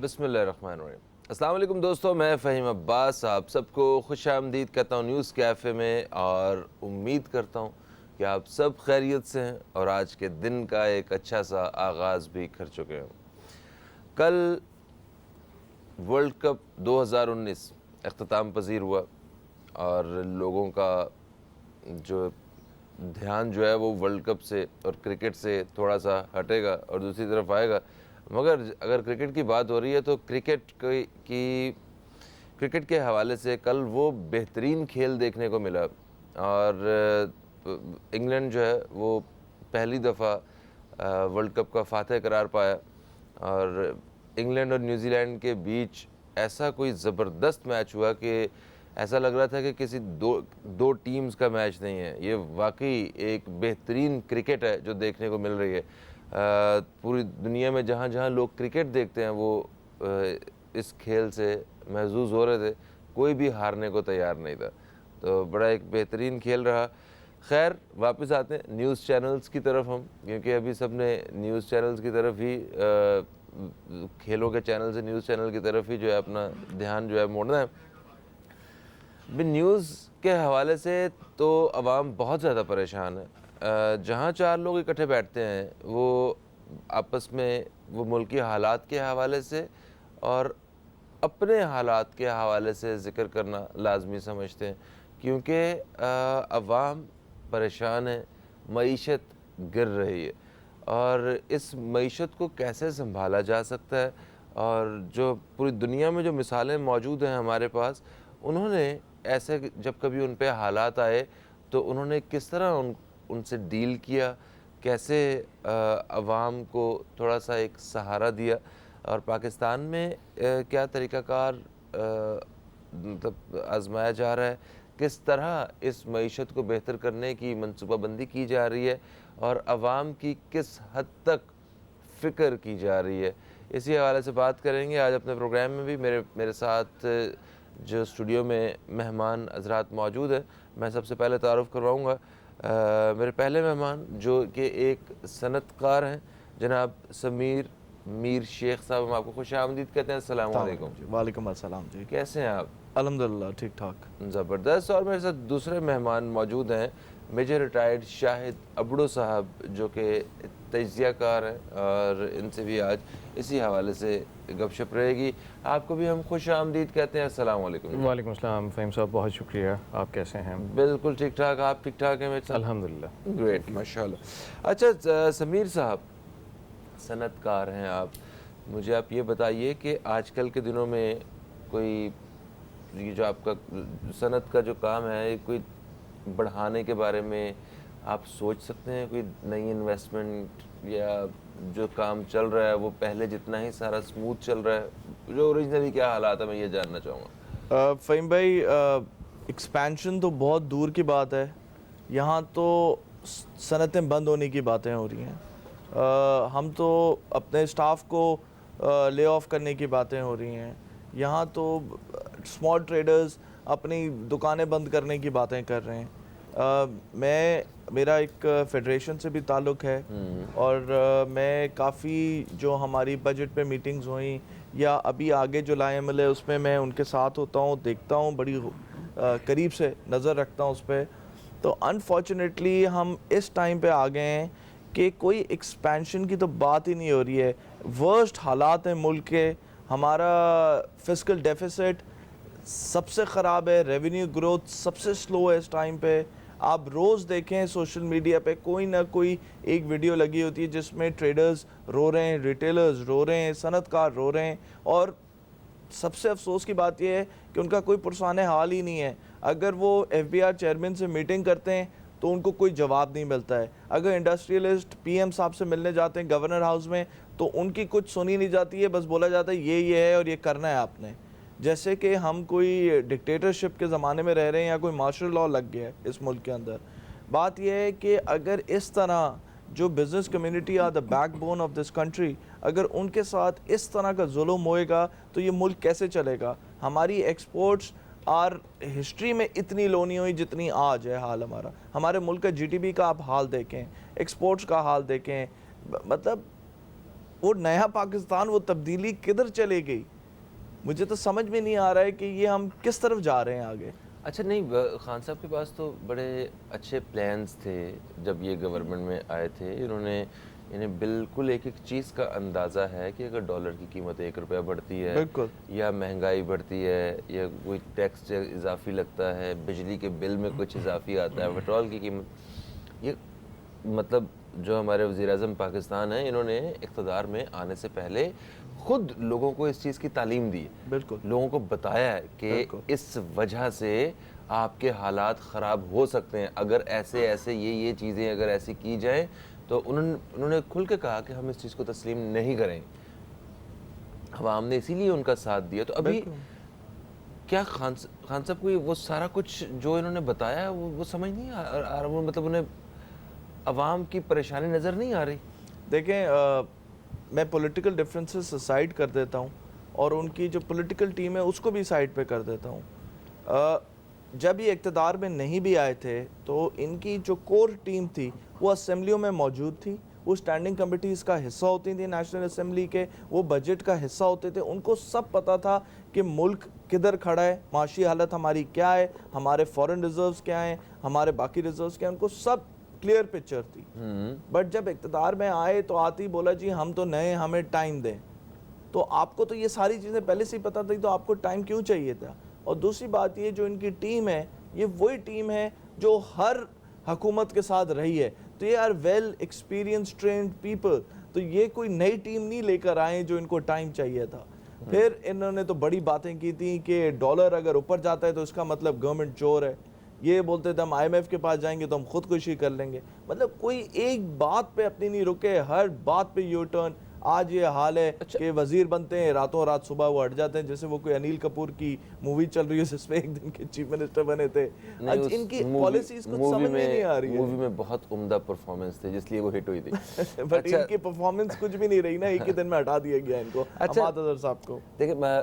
بسم اللہ الرحمن الرحیم۔ السلام علیکم دوستو، میں فہیم عباس آپ سب کو خوش آمدید کہتا ہوں نیوز کیفے میں، اور امید کرتا ہوں کہ آپ سب خیریت سے ہیں اور آج کے دن کا ایک اچھا سا آغاز بھی کر چکے ہیں۔ کل ورلڈ کپ 2019 اختتام پذیر ہوا اور لوگوں کا جو دھیان جو ہے وہ ورلڈ کپ سے اور کرکٹ سے تھوڑا سا ہٹے گا اور دوسری طرف آئے گا، مگر اگر کرکٹ کی بات ہو رہی ہے تو کرکٹ کے حوالے سے کل وہ بہترین کھیل دیکھنے کو ملا، اور انگلینڈ جو ہے وہ پہلی دفعہ ورلڈ کپ کا فاتح قرار پایا، اور انگلینڈ اور نیوزی لینڈ کے بیچ ایسا کوئی زبردست میچ ہوا کہ ایسا لگ رہا تھا کہ کسی دو ٹیمز کا میچ نہیں ہے، یہ واقعی ایک بہترین کرکٹ ہے جو دیکھنے کو مل رہی ہے۔ پوری دنیا میں جہاں جہاں لوگ کرکٹ دیکھتے ہیں وہ اس کھیل سے محظوظ ہو رہے تھے، کوئی بھی ہارنے کو تیار نہیں تھا، تو بڑا ایک بہترین کھیل رہا۔ خیر واپس آتے ہیں نیوز چینلز کی طرف ہم، کیونکہ ابھی سب نے نیوز چینلز کی طرف ہی کھیلوں کے چینل سے نیوز چینل کی طرف ہی جو ہے اپنا دھیان جو ہے موڑنا ہے۔ نیوز کے حوالے سے تو عوام بہت زیادہ پریشان ہے، جہاں چار لوگ اکٹھے بیٹھتے ہیں وہ آپس میں وہ ملکی حالات کے حوالے سے اور اپنے حالات کے حوالے سے ذکر کرنا لازمی سمجھتے ہیں، کیونکہ عوام پریشان ہے، معیشت گر رہی ہے، اور اس معیشت کو کیسے سنبھالا جا سکتا ہے، اور جو پوری دنیا میں جو مثالیں موجود ہیں ہمارے پاس، انہوں نے ایسے جب کبھی ان پہ حالات آئے تو انہوں نے کس طرح ان سے ڈیل کیا، کیسے عوام کو تھوڑا سا ایک سہارا دیا، اور پاکستان میں کیا طریقہ کار مطلب آزمایا جا رہا ہے، کس طرح اس معیشت کو بہتر کرنے کی منصوبہ بندی کی جا رہی ہے، اور عوام کی کس حد تک فکر کی جا رہی ہے، اسی حوالے سے بات کریں گے آج اپنے پروگرام میں بھی۔ میرے ساتھ جو اسٹوڈیو میں مہمان حضرات موجود ہیں، میں سب سے پہلے تعارف کرواؤں گا میرے پہلے مہمان جو کہ ایک صنعت کار ہیں، جناب سمیر میر شیخ صاحب، ہم آپ کو خوش آمدید کہتے ہیں۔ السلام علیکم۔ وعلیکم السلام جی، کیسے ہیں آپ؟ الحمدللہ ٹھیک ٹھاک، زبردست۔ اور میرے ساتھ دوسرے مہمان موجود ہیں، میجر ریٹائرڈ شاہد ابڑو صاحب جو کہ تجزیہ کار ہیں، اور ان سے بھی آج اسی حوالے سے گپ شپ رہے گی۔ آپ کو بھی ہم خوش آمدید کہتے ہیں۔ السلام علیکم۔ وعلیکم السلام فہیم صاحب، بہت شکریہ، آپ کیسے ہیں؟ بالکل ٹھیک ٹھاک، آپ ٹھیک ٹھاک ہیں میرے ساتھ؟ الحمدللہ گریٹ، ماشاءاللہ۔ اچھا سمیر صاحب، صنعت کار ہیں آپ، مجھے آپ یہ بتائیے کہ آج کل کے دنوں میں کوئی یہ جو آپ کا صنعت کا جو کام ہے، کوئی بڑھانے کے بارے میں آپ سوچ سکتے ہیں، کوئی نئی انویسٹمنٹ، یا جو کام چل رہا ہے وہ پہلے جتنا ہی سارا سموتھ چل رہا ہے، جو اوریجنلی کیا حالات ہے، میں یہ جاننا چاہوں گا۔ فہیم بھائی ایکسپینشن تو بہت دور کی بات ہے، یہاں تو صنعتیں بند ہونے کی باتیں ہو رہی ہیں، ہم تو اپنے سٹاف کو لے آف کرنے کی باتیں ہو رہی ہیں، یہاں تو اسمال ٹریڈرز اپنی دکانیں بند کرنے کی باتیں کر رہے ہیں۔ میرا ایک فیڈریشن سے بھی تعلق ہے، اور میں کافی جو ہماری بجٹ پہ میٹنگز ہوئیں یا ابھی آگے جو لائے عمل ہے اس میں ان کے ساتھ ہوتا ہوں، دیکھتا ہوں، بڑی قریب سے نظر رکھتا ہوں اس پہ۔ تو انفارچونیٹلی ہم اس ٹائم پہ آ گئے ہیں کہ کوئی ایکسپینشن کی تو بات ہی نہیں ہو رہی ہے، ورسٹ حالات ہیں ملک کے، ہمارا فسکل ڈیفیسٹ سب سے خراب ہے، ریونیو گروتھ سب سے سلو ہے اس ٹائم پہ۔ آپ روز دیکھیں سوشل میڈیا پہ کوئی نہ کوئی ایک ویڈیو لگی ہوتی ہے جس میں ٹریڈرز رو رہے ہیں، ریٹیلرز رو رہے ہیں، صنعت کار رو رہے ہیں، اور سب سے افسوس کی بات یہ ہے کہ ان کا کوئی پرسانِ حال ہی نہیں ہے۔ اگر وہ ایف بی آر چیئرمین سے میٹنگ کرتے ہیں تو ان کو کوئی جواب نہیں ملتا ہے، اگر انڈسٹریلسٹ پی ایم صاحب سے ملنے جاتے ہیں گورنر ہاؤس میں تو ان کی کچھ سنی نہیں جاتی ہے، بس بولا جاتا ہے یہ ہے اور یہ کرنا ہے آپ نے، جیسے کہ ہم کوئی ڈکٹیٹرشپ کے زمانے میں رہ رہے ہیں یا کوئی مارشل لاء لگ گیا ہے اس ملک کے اندر۔ بات یہ ہے کہ اگر اس طرح جو business community are the backbone of this country, اگر ان کے ساتھ اس طرح کا ظلم ہوئے گا تو یہ ملک کیسے چلے گا؟ ہماری ایکسپورٹس ہسٹری میں اتنی لو نہیں ہوئی جتنی آج ہے حال ہمارا، ہمارے ملک کا جی ٹی بی کا آپ حال دیکھیں، ایکسپورٹس کا حال دیکھیں، مطلب وہ نیا پاکستان، وہ تبدیلی کدھر چلے گئی؟ مجھے تو سمجھ میں نہیں آ رہا ہے کہ یہ ہم کس طرف جا رہے ہیں آگے. اچھا نہیں، خان صاحب کے پاس تو بڑے اچھے پلانز تھے جب یہ گورنمنٹ میں آئے تھے. انہیں بالکل ایک ایک چیز کا اندازہ ہے کہ اگر ڈالر کی قیمت 1 روپیہ بڑھتی ہے بالکل. یا مہنگائی بڑھتی ہے یا کوئی ٹیکس اضافی لگتا ہے، بجلی کے بل میں کچھ اضافی آتا ہے، پیٹرول کی قیمت، یہ مطلب جو ہمارے وزیر اعظم پاکستان ہیں انہوں نے اقتدار میں آنے سے پہلے خود لوگوں کو اس چیز کی تعلیم دی ہے. بالکل. لوگوں کو بتایا ہے کہ اس وجہ سے آپ کے حالات خراب ہو سکتے ہیں اگر ایسے ایسے یہ چیزیں اگر ایسی کی جائیں. تو انہوں نے کھل کے کہا کہ ہم اس چیز کو تسلیم نہیں کریں. عوام نے اسی لیے ان کا ساتھ دیا. تو ابھی کیا خان صاحب کو وہ سارا کچھ جو انہوں نے بتایا ہے وہ سمجھ نہیں آ رہا، مطلب انہیں عوام کی پریشانی نظر نہیں آ رہی؟ دیکھیں میں پولیٹیکل ڈفرینسز سائڈ کر دیتا ہوں اور ان کی جو پولیٹیکل ٹیم ہے اس کو بھی سائڈ پہ کر دیتا ہوں. جب یہ اقتدار میں نہیں بھی آئے تھے تو ان کی جو کور ٹیم تھی وہ اسمبلیوں میں موجود تھی، وہ اسٹینڈنگ کمیٹیز کا حصہ ہوتی تھی نیشنل اسمبلی کے، وہ بجٹ کا حصہ ہوتے تھے. ان کو سب پتہ تھا کہ ملک کدھر کھڑا ہے، معاشی حالت ہماری کیا ہے، ہمارے فورن ریزروز کیا ہیں، ہمارے باقی ریزروز کیا ہیں، ان کو سب کلیئر پکچر تھی. بٹ جب اقتدار میں آئے تو آتی بولا جی ہم تو نئے، ہمیں ٹائم دیں. تو آپ کو تو یہ ساری چیزیں پہلے سے ہی پتہ تھی تو آپ کو ٹائم کیوں چاہیے تھا؟ اور دوسری بات یہ جو ان کی ٹیم ہے یہ وہی ٹیم ہے جو ہر حکومت کے ساتھ رہی ہے. تو یہ are well experienced trained people. تو یہ کوئی نئی ٹیم نہیں لے کر آئے جو ان کو ٹائم چاہیے تھا. پھر انہوں نے تو بڑی باتیں کی تھیں کہ ڈالر اگر اوپر جاتا ہے تو اس کا مطلب گورنمنٹ چور ہے. یہ بولتے تھے ہم آئی ایم ایف کے پاس جائیں گے تو ہم خودکشی کر لیں گے. مطلب کوئی ایک بات پہ اپنی نہیں رکے، ہر بات پہ یو ٹرن. آج یہ حال ہے کہ وزیر بنتے ہیں راتوں رات صبح وہ ہٹ جاتے ہیں، جیسے وہ کوئی انیل کپور کی مووی چل رہی ہے جس میں ایک دن کے چیف منسٹر بنے تھے. آج ان کی پالیسیز کچھ سمجھ میں نہیں آ رہی ہے. مووی میں بہت عمدہ پرفارمنس تھے جس لیے وہ ہٹ ہوئی تھی. بٹ ان کی پرفارمنس کچھ بھی نہیں رہی نا، ایک ہی دن میں ہٹا دیا گیا ان کو، حماد اظہر صاحب کو. دیکھیں میں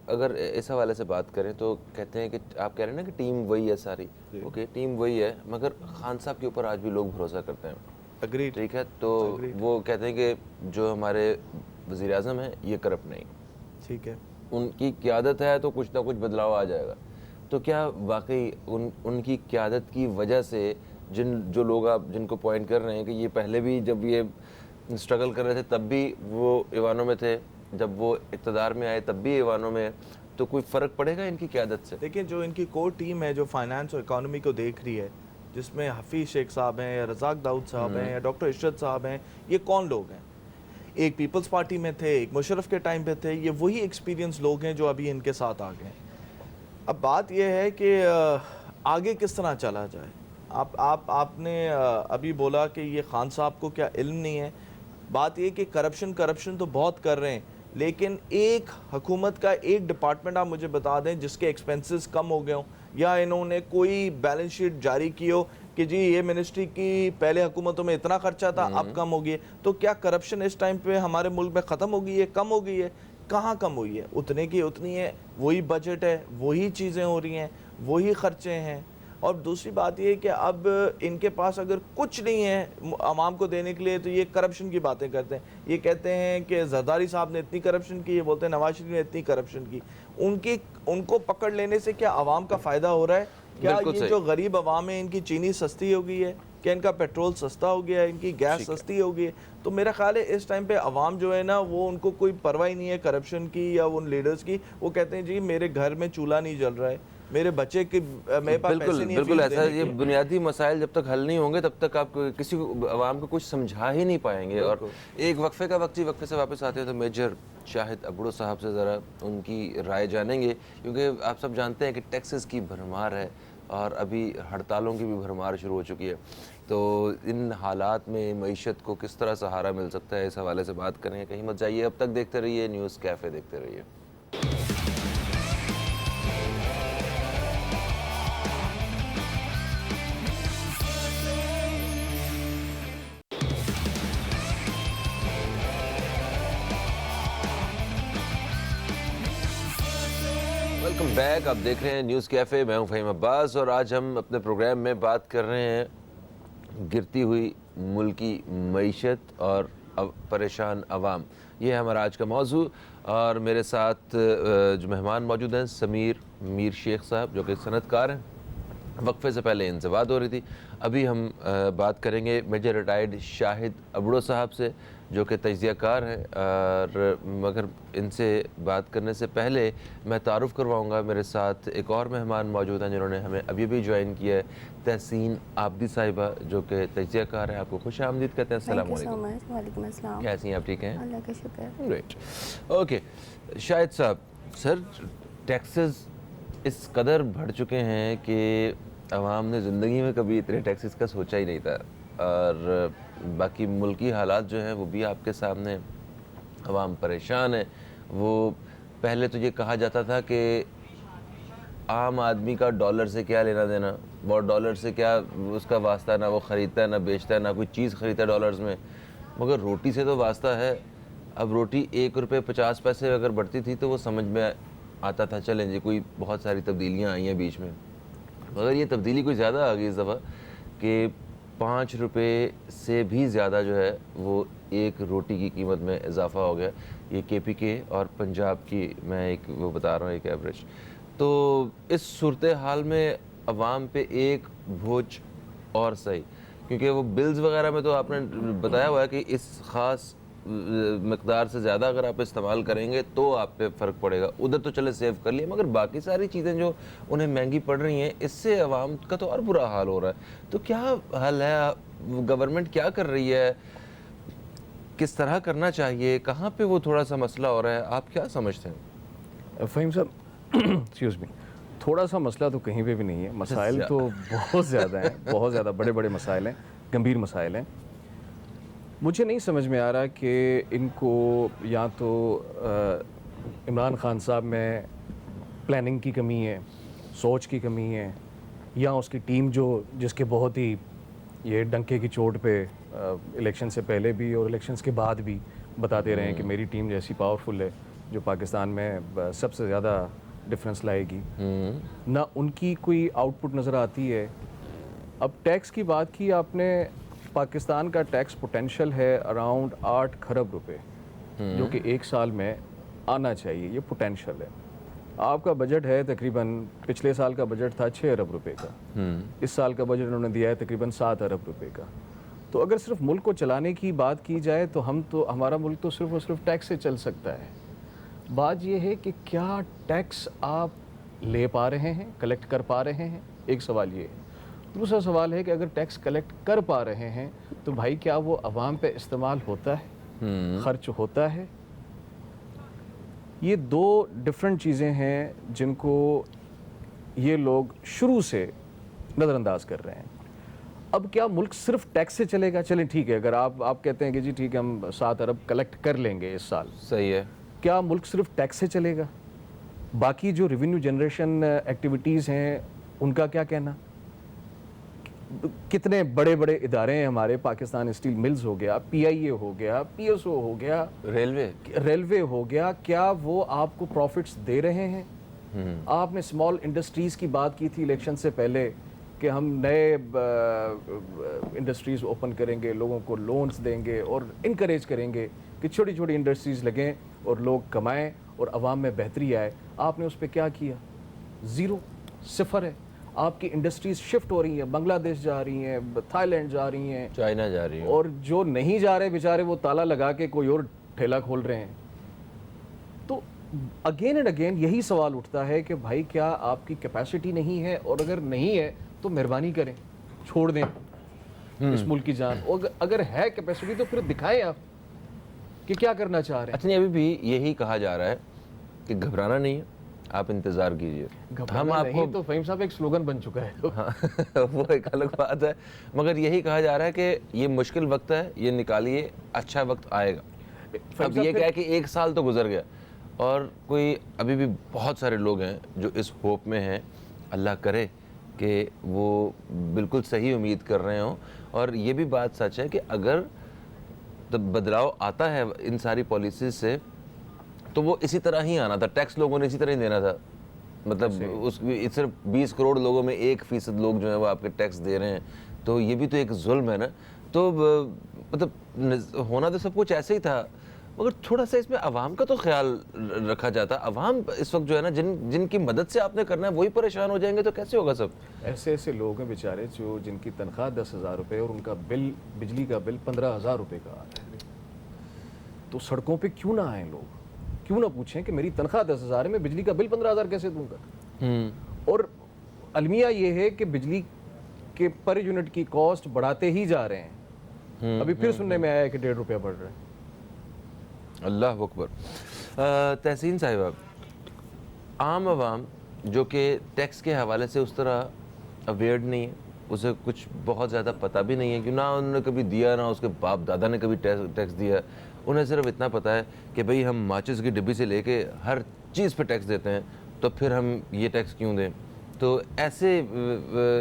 اگر اس حوالے سے بات کریں تو کہتے ہیں کہ آپ کہہ رہے ہیں نا کہ ٹیم وہی ہے ساری، اوکے ٹیم وہی ہے، مگر خان صاحب کے اوپر آج بھی لوگ بھروسہ کرتے ہیں. اگریڈ. ٹھیک ہے، تو وہ کہتے ہیں کہ جو ہمارے وزیر اعظم ہیں یہ کرپٹ نہیں. ٹھیک ہے. ان کی قیادت ہے تو کچھ نہ کچھ بدلاؤ آ جائے گا. تو کیا واقعی ان کی قیادت کی وجہ سے جو لوگ آپ جن کو پوائنٹ کر رہے ہیں کہ یہ پہلے بھی جب یہ اسٹرگل کر رہے تھے تب بھی وہ ایوانوں میں تھے، جب وہ اقتدار میں آئے تب بھی ایوانوں میں، تو کوئی فرق پڑے گا ان کی قیادت سے؟ دیکھیں جو ان کی کور ٹیم ہے جو فائنانس اور اکانومی کو دیکھ رہی ہے، جس میں حفیظ شیخ صاحب ہیں یا رزاق داؤد صاحب ہیں یا ڈاکٹر ارشد صاحب ہیں، یہ کون لوگ ہیں؟ ایک پیپلز پارٹی میں تھے، ایک مشرف کے ٹائم پہ تھے. یہ وہی ایکسپیرینس لوگ ہیں جو ابھی ان کے ساتھ آ گئے. اب بات یہ ہے کہ آگے کس طرح چلا جائے. آپ نے ابھی بولا کہ یہ خان صاحب کو کیا علم نہیں ہے. بات یہ کہ کرپشن تو بہت کر رہے ہیں، لیکن ایک حکومت کا ایک ڈپارٹمنٹ آپ مجھے بتا دیں جس کے ایکسپنسز کم ہو گئے ہوں یا انہوں نے کوئی بیلنس شیٹ جاری کی ہو کہ جی یہ منسٹری کی پہلے حکومتوں میں اتنا خرچہ تھا اب کم ہو گئی ہے. تو کیا کرپشن اس ٹائم پہ ہمارے ملک میں ختم ہو گئی ہے، کم ہو گئی ہے؟ کہاں کم ہوئی ہے؟ اتنے کی اتنی ہے. وہی بجٹ ہے، وہی چیزیں ہو رہی ہیں، وہی خرچے ہیں. اور دوسری بات یہ کہ اب ان کے پاس اگر کچھ نہیں ہے عوام کو دینے کے لیے تو یہ کرپشن کی باتیں کرتے ہیں. یہ کہتے ہیں کہ زرداری صاحب نے اتنی کرپشن کی، یہ بولتے ہیں نواز شریف نے اتنی کرپشن کی. ان کو پکڑ لینے سے کیا عوام کا فائدہ ہو رہا ہے؟ کیا یہ جو غریب عوام ہے ان کی چینی سستی ہو گئی ہے؟ کہ ان کا پیٹرول سستا ہو گیا ہے؟ ان کی گیس سستی ہو گئی ہے؟ تو میرا خیال ہے اس ٹائم پہ عوام جو ہے نا وہ ان کو کوئی پرواہ نہیں ہے کرپشن کی یا ان لیڈرز کی. وہ کہتے ہیں جی میرے گھر میں چولہا نہیں جل رہا ہے، میرے بچے کے میرے پاس پیسے نہیں ہیں. بالکل ایسا. یہ بنیادی مسائل جب تک حل نہیں ہوں گے تب تک آپ کسی عوام کو کچھ سمجھا ہی نہیں پائیں گے. اور ایک وقفے کا وقت، وقفے سے واپس آتے ہیں تو میجر شاہد ابڑو صاحب سے ذرا ان کی رائے جانیں گے، کیونکہ آپ سب جانتے ہیں کہ ٹیکسز کی بھرمار ہے اور ابھی ہڑتالوں کی بھی بھرمار شروع ہو چکی ہے. تو ان حالات میں معیشت کو کس طرح سہارا مل سکتا ہے، اس حوالے سے بات کریں گے. کہیں مت جائیے، اب تک دیکھتے رہیے نیوز کیفے، دیکھتے رہیے. Welcome back. آپ دیکھ رہے ہیں نیوز کیفے، میں ہوں فہیم عباس اور آج ہم اپنے پروگرام میں بات کر رہے ہیں گرتی ہوئی ملکی معیشت اور پریشان عوام. یہ ہے ہمارا آج کا موضوع. اور میرے ساتھ جو مہمان موجود ہیں سمیر میر شیخ صاحب جو کہ صنعت کار ہیں. وقفے سے پہلے ان سے بات ہو رہی تھی. ابھی ہم بات کریں گے میجر ریٹائرڈ شاہد ابڑو صاحب سے جو کہ تجزیہ کار ہیں. اور مگر ان سے بات کرنے سے پہلے میں تعارف کرواؤں گا, میرے ساتھ ایک اور مہمان موجود ہیں جنہوں نے ہمیں ابھی بھی جوائن کیا ہے, تحسین عابدی صاحبہ جو کہ تجزیہ کار ہیں. آپ کو خوش آمدید کہتے ہیں. السلام علیکم. وعلیکم السلام. کیسی ہیں آپ؟ ٹھیک ہیں؟ اللہ کا شکر. گریٹ. اوکے شاہد صاحب, سر ٹیکسز اس قدر بڑھ چکے ہیں کہ عوام نے زندگی میں کبھی اتنے ٹیکسز کا سوچا ہی نہیں تھا. اور باقی ملکی حالات جو ہیں وہ بھی آپ کے سامنے, عوام پریشان ہے. وہ پہلے تو یہ کہا جاتا تھا کہ عام آدمی کا ڈالر سے کیا لینا دینا, وہ ڈالر سے کیا اس کا واسطہ, نہ وہ خریدتا ہے نہ بیچتا ہے, نہ کوئی چیز خریدتا ہے ڈالرز میں, مگر روٹی سے تو واسطہ ہے. اب روٹی 1 روپے 50 پیسے اگر بڑھتی تھی تو وہ سمجھ میں آتا تھا چلیں جی کوئی بہت ساری تبدیلیاں آئی ہیں بیچ میں, مگر یہ تبدیلی کوئی زیادہ آ گئی اس دفعہ کہ 5 روپے سے بھی زیادہ جو ہے وہ ایک روٹی کی قیمت میں اضافہ ہو گیا. یہ کے پی کے اور پنجاب کی میں ایک وہ بتا رہا ہوں ایک ایوریج. تو اس صورتحال میں عوام پہ ایک بوجھ اور صحیح, کیونکہ وہ بلز وغیرہ میں تو آپ نے بتایا ہوا ہے کہ اس خاص مقدار سے زیادہ اگر آپ استعمال کریں گے تو آپ پہ فرق پڑے گا. ادھر تو چلے سیو کر لیے, مگر باقی ساری چیزیں جو انہیں مہنگی پڑ رہی ہیں اس سے عوام کا تو اور برا حال ہو رہا ہے. تو کیا حل ہے؟ گورنمنٹ کیا کر رہی ہے؟ کس طرح کرنا چاہیے؟ کہاں پہ وہ تھوڑا سا مسئلہ ہو رہا ہے؟ آپ کیا سمجھتے ہیں؟ فہیم صاحب ایکسکیوز می, تھوڑا سا مسئلہ تو کہیں پہ بھی نہیں ہے. مسائل تو بہت زیادہ ہیں, بہت زیادہ بڑے بڑے مسائل ہیں, گمبھیر مسائل ہیں. مجھے نہیں سمجھ میں آ رہا کہ ان کو یا تو عمران خان صاحب میں پلاننگ کی کمی ہے, سوچ کی کمی ہے, یا اس کی ٹیم جو جس کے بہت ہی یہ ڈنکے کی چوٹ پہ الیکشن سے پہلے بھی اور الیکشنز کے بعد بھی بتاتے رہے ہیں کہ میری ٹیم جیسی پاورفل ہے جو پاکستان میں سب سے زیادہ ڈفرینس لائے گی, نہ ان کی کوئی آؤٹ پٹ نظر آتی ہے. اب ٹیکس کی بات کی آپ نے, پاکستان کا ٹیکس پوٹینشیل ہے اراؤنڈ 8 کھرب روپے جو کہ 1 سال میں آنا چاہیے. یہ پوٹینشیل ہے. آپ کا بجٹ ہے تقریباً, پچھلے سال کا بجٹ تھا 6 ارب روپے کا, اس سال کا بجٹ انہوں نے دیا ہے تقریباً 7 ارب روپے کا. تو اگر صرف ملک کو چلانے کی بات کی جائے تو ہمارا ملک تو صرف اور صرف ٹیکس سے چل سکتا ہے. بات یہ ہے کہ کیا ٹیکس آپ لے پا رہے ہیں, کلیکٹ کر پا رہے ہیں, ایک سوال یہ ہے. دوسرا سوال ہے کہ اگر ٹیکس کلیکٹ کر پا رہے ہیں تو بھائی کیا وہ عوام پہ استعمال ہوتا ہے, خرچ ہوتا ہے؟ یہ 2 ڈفرینٹ چیزیں ہیں جن کو یہ لوگ شروع سے نظر انداز کر رہے ہیں. اب کیا ملک صرف ٹیکس سے چلے گا؟ چلیں ٹھیک ہے, اگر آپ کہتے ہیں کہ جی ٹھیک ہے ہم 7 ارب کلیکٹ کر لیں گے اس سال, صحیح ہے. کیا ملک صرف ٹیکس سے چلے گا؟ باقی جو ریونیو جنریشن ایکٹیویٹیز ہیں ان کا کیا کہنا؟ کتنے بڑے بڑے ادارے ہیں ہمارے, پاکستان اسٹیل ملز ہو گیا, پی آئی اے ہو گیا, پی ایس او ہو گیا, ریلوے ہو گیا, کیا وہ آپ کو پروفٹس دے رہے ہیں؟ آپ نے اسمال انڈسٹریز کی بات کی تھی الیکشن سے پہلے کہ ہم نئے انڈسٹریز اوپن کریں گے, لوگوں کو لونز دیں گے اور انکریج کریں گے کہ چھوٹی چھوٹی انڈسٹریز لگیں اور لوگ کمائیں اور عوام میں بہتری آئے. آپ نے اس پہ کیا کیا؟ 0, 0 ہے. آپ کی انڈسٹریز شفٹ ہو رہی ہیں, بنگلہ دیش جا رہی ہیں, تھائی لینڈ جا رہی ہیں, چائنا جا رہی ہیں, اور جو نہیں جا رہے بیچارے وہ تالا لگا کے کوئی اور ٹھیلا کھول رہے ہیں. تو اگین اینڈ اگین یہی سوال اٹھتا ہے کہ بھائی کیا آپ کی کیپیسٹی نہیں ہے, اور اگر نہیں ہے تو مہربانی کریں چھوڑ دیں اس ملک کی جان, اور اگر ہے کیپیسٹی تو پھر دکھائیں آپ کہ کیا کرنا چاہ رہے ہیں. اچھا, ابھی بھی یہی کہا جا رہا ہے کہ گھبرانا نہیں ہے, آپ انتظار کیجئے. ہم آپ کو تو فہیم صاحب ایک سلوگن بن چکا ہے, وہ ایک الگ بات ہے, مگر یہی کہا جا رہا ہے کہ یہ مشکل وقت ہے, یہ نکالیے, اچھا وقت آئے گا. اب یہ کہا کہ 1 سال تو گزر گیا, اور کوئی ابھی بھی بہت سارے لوگ ہیں جو اس ہوپ میں ہیں, اللہ کرے کہ وہ بالکل صحیح امید کر رہے ہوں. اور یہ بھی بات سچ ہے کہ اگر بدلاؤ آتا ہے ان ساری پالیسیز سے تو وہ اسی طرح ہی آنا تھا, ٹیکس لوگوں نے اسی طرح ہی دینا تھا. مطلب اس صرف 20 کروڑ لوگوں میں 1% لوگ جو ہیں وہ آپ کے ٹیکس دے رہے ہیں, تو یہ بھی تو ایک ظلم ہے نا. تو مطلب ہونا تو سب کچھ ایسے ہی تھا, مگر تھوڑا سا اس میں عوام کا تو خیال رکھا جاتا. عوام اس وقت جو ہے نا جن کی مدد سے آپ نے کرنا ہے وہی پریشان ہو جائیں گے تو کیسے ہوگا سب؟ ایسے ایسے لوگ ہیں بیچارے جن کی تنخواہ 10,000 روپے اور ان کا بل بجلی کا بل 15,000 روپے کا آ رہا ہے. تو سڑکوں پہ کیوں نہ آئیں لوگ, کیوں نہ پوچھیں کہ میری تنخواہ 10,000 ہے, میں بجلی کا بل 15,000 کیسے دوں گا. اور المیہ یہ ہے کہ بجلی کے پر یونٹ کی کاسٹ بڑھاتے ہی جا رہے ہیں. ابھی پھر سننے میں آیا ہے کہ 1.5 روپیہ بڑھ رہا ہے. اللہ اکبر. تحسین صاحبہ, عام عوام جو کہ ٹیکس کے حوالے سے اس طرح اویئرڈ نہیں ہے, اسے کچھ بہت زیادہ پتہ بھی نہیں ہے کہ نہ انہوں نے کبھی دیا نہ اس کے باپ دادا نے کبھی ٹیکس دیا. انہیں صرف اتنا پتہ ہے کہ بھئی ہم ماچس کی ڈبی سے لے کے ہر چیز پہ ٹیکس دیتے ہیں, تو پھر ہم یہ ٹیکس کیوں دیں. تو ایسے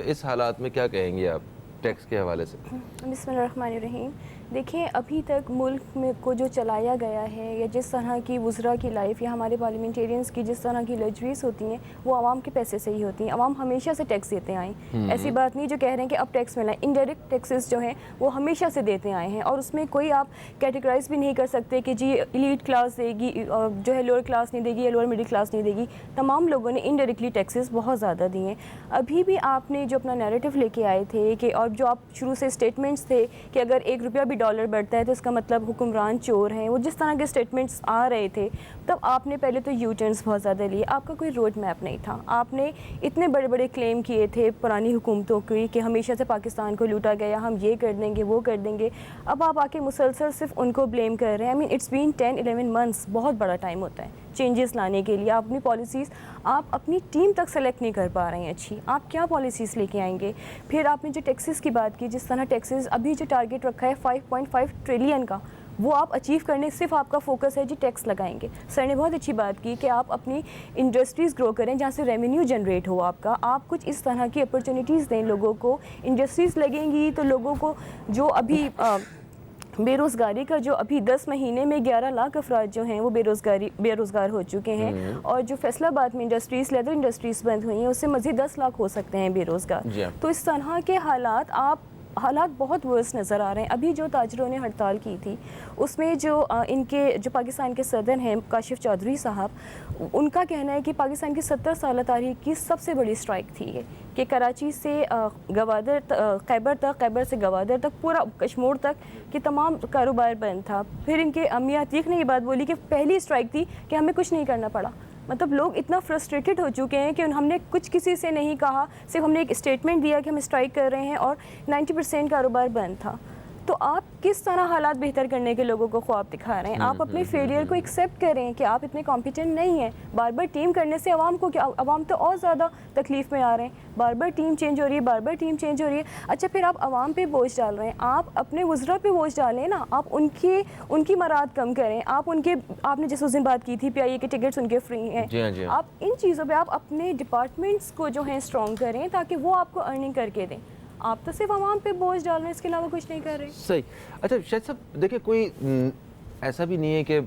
اس حالات میں کیا کہیں گے آپ ٹیکس کے حوالے سے؟ بسم اللہ الرحمن الرحیم. دیکھیں, ابھی تک ملک میں کو جو چلایا گیا ہے یا جس طرح کی وزراء کی لائف یا ہمارے پارلیمنٹیرینز کی جس طرح کی لگژریز ہوتی ہیں وہ عوام کے پیسے سے ہی ہوتی ہیں. عوام ہمیشہ سے ٹیکس دیتے آئے ہیں, ایسی بات نہیں جو کہہ رہے ہیں کہ اب ٹیکس ملا ہے. انڈائریکٹ ٹیکسز جو ہیں وہ ہمیشہ سے دیتے آئے ہیں, اور اس میں کوئی آپ کیٹیگرائز بھی نہیں کر سکتے کہ جی ایلیٹ کلاس دے گی جو ہے لوور کلاس نہیں دے گی یا لوور مڈل کلاس نہیں دے گی. تمام لوگوں نے انڈائریکٹلی ٹیکسز بہت زیادہ دیے ہیں. ابھی بھی آپ نے جو اپنا نیریٹو لے کے آئے تھے کہ اور جو آپ شروع سے اسٹیٹمنٹس تھے کہ اگر 1 روپیہ بھی ڈالر بڑھتا ہے تو اس کا مطلب حکمران چور ہیں, وہ جس طرح کے اسٹیٹمنٹس آ رہے تھے, تب آپ نے پہلے تو یو ٹرنس بہت زیادہ لیے. آپ کا کوئی روڈ میپ نہیں تھا. آپ نے اتنے بڑے بڑے کلیم کیے تھے پرانی حکومتوں کی کہ ہمیشہ سے پاکستان کو لوٹا گیا, ہم یہ کر دیں گے وہ کر دیں گے. اب آپ آ کے مسلسل صرف ان کو بلیم کر رہے ہیں. آئی مین اٹس بین 10-11 منتھس, بہت بڑا ٹائم ہوتا ہے چینجز لانے کے لیے. آپ اپنی پالیسیز آپ اپنی ٹیم تک سلیکٹ نہیں کر پا رہے ہیں اچھی. آپ کیا پالیسیز لے کے آئیں گے؟ پھر آپ نے جو ٹیکسز کی بات کی, جس طرح ٹیکسز ابھی جو ٹارگیٹ رکھا ہے 5.5 ٹریلین کا, وہ آپ اچیو کرنے صرف آپ کا فوکس ہے جی ٹیکس لگائیں گے. سر نے بہت اچھی بات کی کہ آپ اپنی انڈسٹریز گرو کریں جہاں سے ریونیو جنریٹ ہو آپ کا. آپ کچھ اس طرح کی اپرچونیٹیز دیں لوگوں کو. انڈسٹریز لگیں گی تو لوگوں کو جو ابھی بے روزگاری کا جو ابھی 10 مہینے میں 11 لاکھ افراد جو ہیں وہ بے روزگار ہو چکے ہیں, اور جو فیصل آباد میں انڈسٹریز لیدر انڈسٹریز بند ہوئی ہیں اس سے مزید 10 لاکھ ہو سکتے ہیں بے روزگار. تو اس طرح کے حالات بہت ورس نظر آ رہے ہیں. ابھی جو تاجروں نے ہڑتال کی تھی اس میں جو پاکستان کے صدر ہیں کاشف چودھری صاحب, ان کا کہنا ہے کہ پاکستان کی 70 سالہ تاریخ کی سب سے بڑی اسٹرائک تھی یہ, کہ کراچی سے خیبر تک, خیبر سے گوادر تک, پورا کشمور تک کہ تمام کاروبار بند تھا. پھر ان کے امی عتیق نے یہ بات بولی کہ پہلی اسٹرائک تھی کہ ہمیں کچھ نہیں کرنا پڑا. مطلب لوگ اتنا فرسٹریٹڈ ہو چکے ہیں کہ ہم نے کچھ کسی سے نہیں کہا, صرف ہم نے ایک اسٹیٹمنٹ دیا کہ ہم اسٹرائک کر رہے ہیں, اور 90% کاروبار بند تھا. تو آپ کس طرح حالات بہتر کرنے کے لوگوں کو خواب دکھا رہے ہیں؟ آپ اپنے فیلئر کو ایکسیپٹ کریں کہ آپ اتنے کمپیٹنٹ نہیں ہیں. بار بار ٹیم کرنے سے عوام کو کیا, عوام تو اور زیادہ تکلیف میں آ رہے ہیں. بار بار ٹیم چینج ہو رہی ہے, بار بار ٹیم چینج ہو رہی ہے. اچھا پھر آپ عوام پہ بوجھ ڈال رہے ہیں, آپ اپنے وزراء پہ بوجھ ڈالیں نا. آپ ان کی مراد کم کریں. آپ نے جس اس دن بات کی تھی PIA کے ٹکٹس ان کے فری ہیں. آپ ان چیزوں پہ آپ اپنے ڈپارٹمنٹس کو جو ہیں اسٹرانگ کریں تاکہ وہ آپ کو ارننگ کر کے دیں. آپ تو صرف عوام پہ بوجھ ڈال رہے ہیں, اس کے علاوہ کچھ نہیں کر رہے. صحیح. اچھا شاہد صاحب دیکھیں, کوئی ایسا بھی نہیں ہے کہ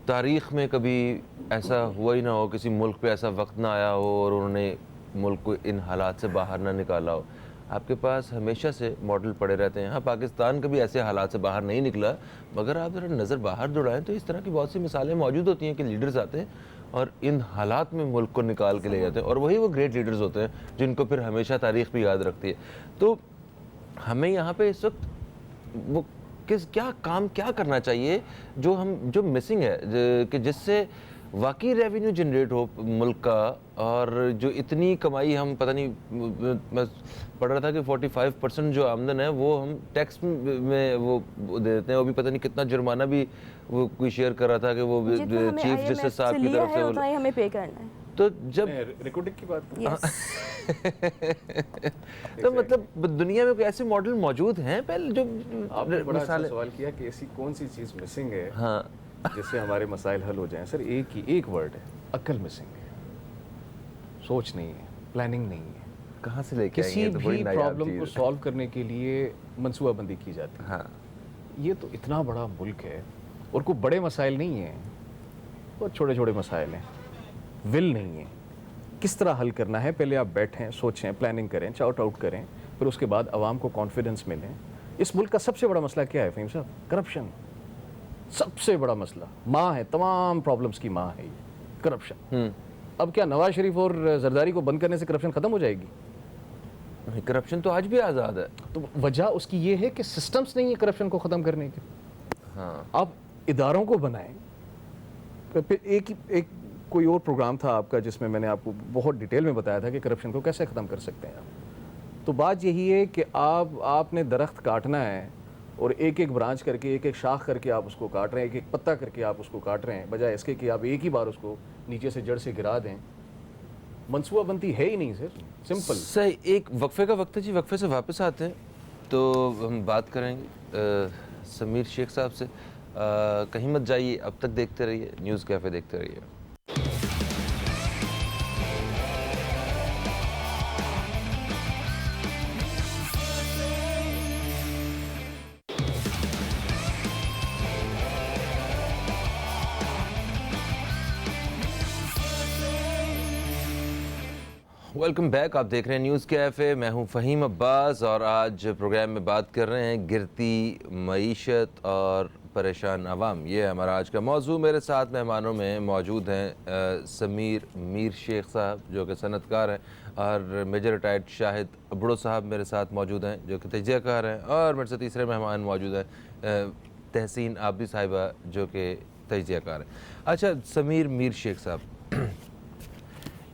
تاریخ میں کبھی ایسا ہوا ہی نہ ہو, کسی ملک پہ ایسا وقت نہ آیا ہو اور انہوں نے ملک کو ان حالات سے باہر نہ نکالا ہو. آپ کے پاس ہمیشہ سے ماڈل پڑے رہتے ہیں. ہاں پاکستان کبھی ایسے حالات سے باہر نہیں نکلا, مگر آپ ذرا نظر باہر دوڑائیں تو اس طرح کی بہت سی مثالیں موجود ہوتی ہیں کہ لیڈرز آتے ہیں اور ان حالات میں ملک کو نکال کے لے جاتے ہیں, اور وہی وہ گریٹ لیڈرز ہوتے ہیں جن کو پھر ہمیشہ تاریخ بھی یاد رکھتی ہے. تو ہمیں یہاں پہ اس وقت وہ کیا کرنا چاہیے جو مسنگ ہے, کہ جس سے واقعی ریونیو جنریٹ ہو ملک کا, اور جو اتنی کمائی ہم پتہ نہیں, میں پڑھ رہا تھا کہ 45% جو آمدن ہے وہ ہم ٹیکس میں وہ دے دیتے ہیں. وہ بھی پتہ نہیں کتنا جرمانہ بھی وہ کوئی شیئر کر رہا تھا کہ وہ چیف جسٹس صاحب کی طرف سے ہمیں پے کرنا ہے. تو جب ریکارڈنگ کی بات تو مطلب دنیا میں کوئی ایسے ماڈل موجود ہیں پہلے جو آپ نے بڑا اچھا سوال کیا کہ ایسی کون سی چیز مسنگ ہے جس سے ہمارے مسائل حل ہو جائیں. سر ایک ورڈ ہے, عقل مسنگ ہے. سوچ نہیں ہے, پلاننگ نہیں ہے. کہاں سے لے کے کسی بھی پرابلم کو سالو کرنے کے لیے منصوبہ بندی کی جاتی ہے. یہ تو اتنا بڑا ملک ہے اور کوئی بڑے مسائل نہیں ہیں, بہت چھوٹے چھوٹے مسائل ہیں. ول نہیں ہے, کس طرح حل کرنا ہے پہلے آپ بیٹھیں, سوچیں, پلاننگ کریں, چارٹ آؤٹ کریں, پھر اس کے بعد عوام کو کانفیڈنس ملیں. اس ملک کا سب سے بڑا مسئلہ کیا ہے فہیم صاحب؟ کرپشن. سب سے بڑا مسئلہ ماں ہے, تمام پرابلمس کی ماں ہے یہ کرپشن. اب کیا نواز شریف اور زرداری کو بند کرنے سے کرپشن ختم ہو جائے گی؟ کرپشن تو آج بھی آزاد ہے. تو وجہ اس کی یہ ہے کہ سسٹمز نہیں ہے کرپشن کو ختم کرنے کے. ہاں آپ اداروں کو بنائیں. پھر ایک کوئی اور پروگرام تھا آپ کا جس میں نے آپ کو بہت ڈیٹیل میں بتایا تھا کہ کرپشن کو کیسے ختم کر سکتے ہیں آپ. تو بات یہی ہے کہ آپ نے درخت کاٹنا ہے اور ایک ایک برانچ کر کے, ایک ایک شاخ کر کے آپ اس کو کاٹ رہے ہیں, ایک ایک پتا کر کے آپ اس کو کاٹ رہے ہیں, بجائے اس کے کہ آپ ایک ہی بار اس کو نیچے سے جڑ سے گرا دیں. منصوبہ بندی ہے ہی نہیں سر, سمپل. صحیح. ایک وقفے کا وقت ہے جی, وقفے سے واپس آتے ہیں تو ہم بات کریں گے سمیر شیخ صاحب سے. کہیں مت جائیے, اب تک دیکھتے رہیے نیوز کیفے, دیکھتے رہیے. ویلکم بیک, آپ دیکھ رہے ہیں نیوز کیفے. میں ہوں فہیم عباس اور آج پروگرام میں بات کر رہے ہیں گرتی معیشت اور پریشان عوام. یہ ہے ہمارا آج کا موضوع. میرے ساتھ مہمانوں میں موجود ہیں سمیر میر شیخ صاحب جو کہ صنعت کار ہیں, اور میجر ریٹائرڈ شاہد ابڑو صاحب میرے ساتھ موجود ہیں جو کہ تجزیہ کار ہیں, اور میرے سے تیسرے مہمان موجود ہیں تحسین عابدی صاحبہ جو کہ تجزیہ کار ہیں. اچھا سمیر میر شیخ صاحب,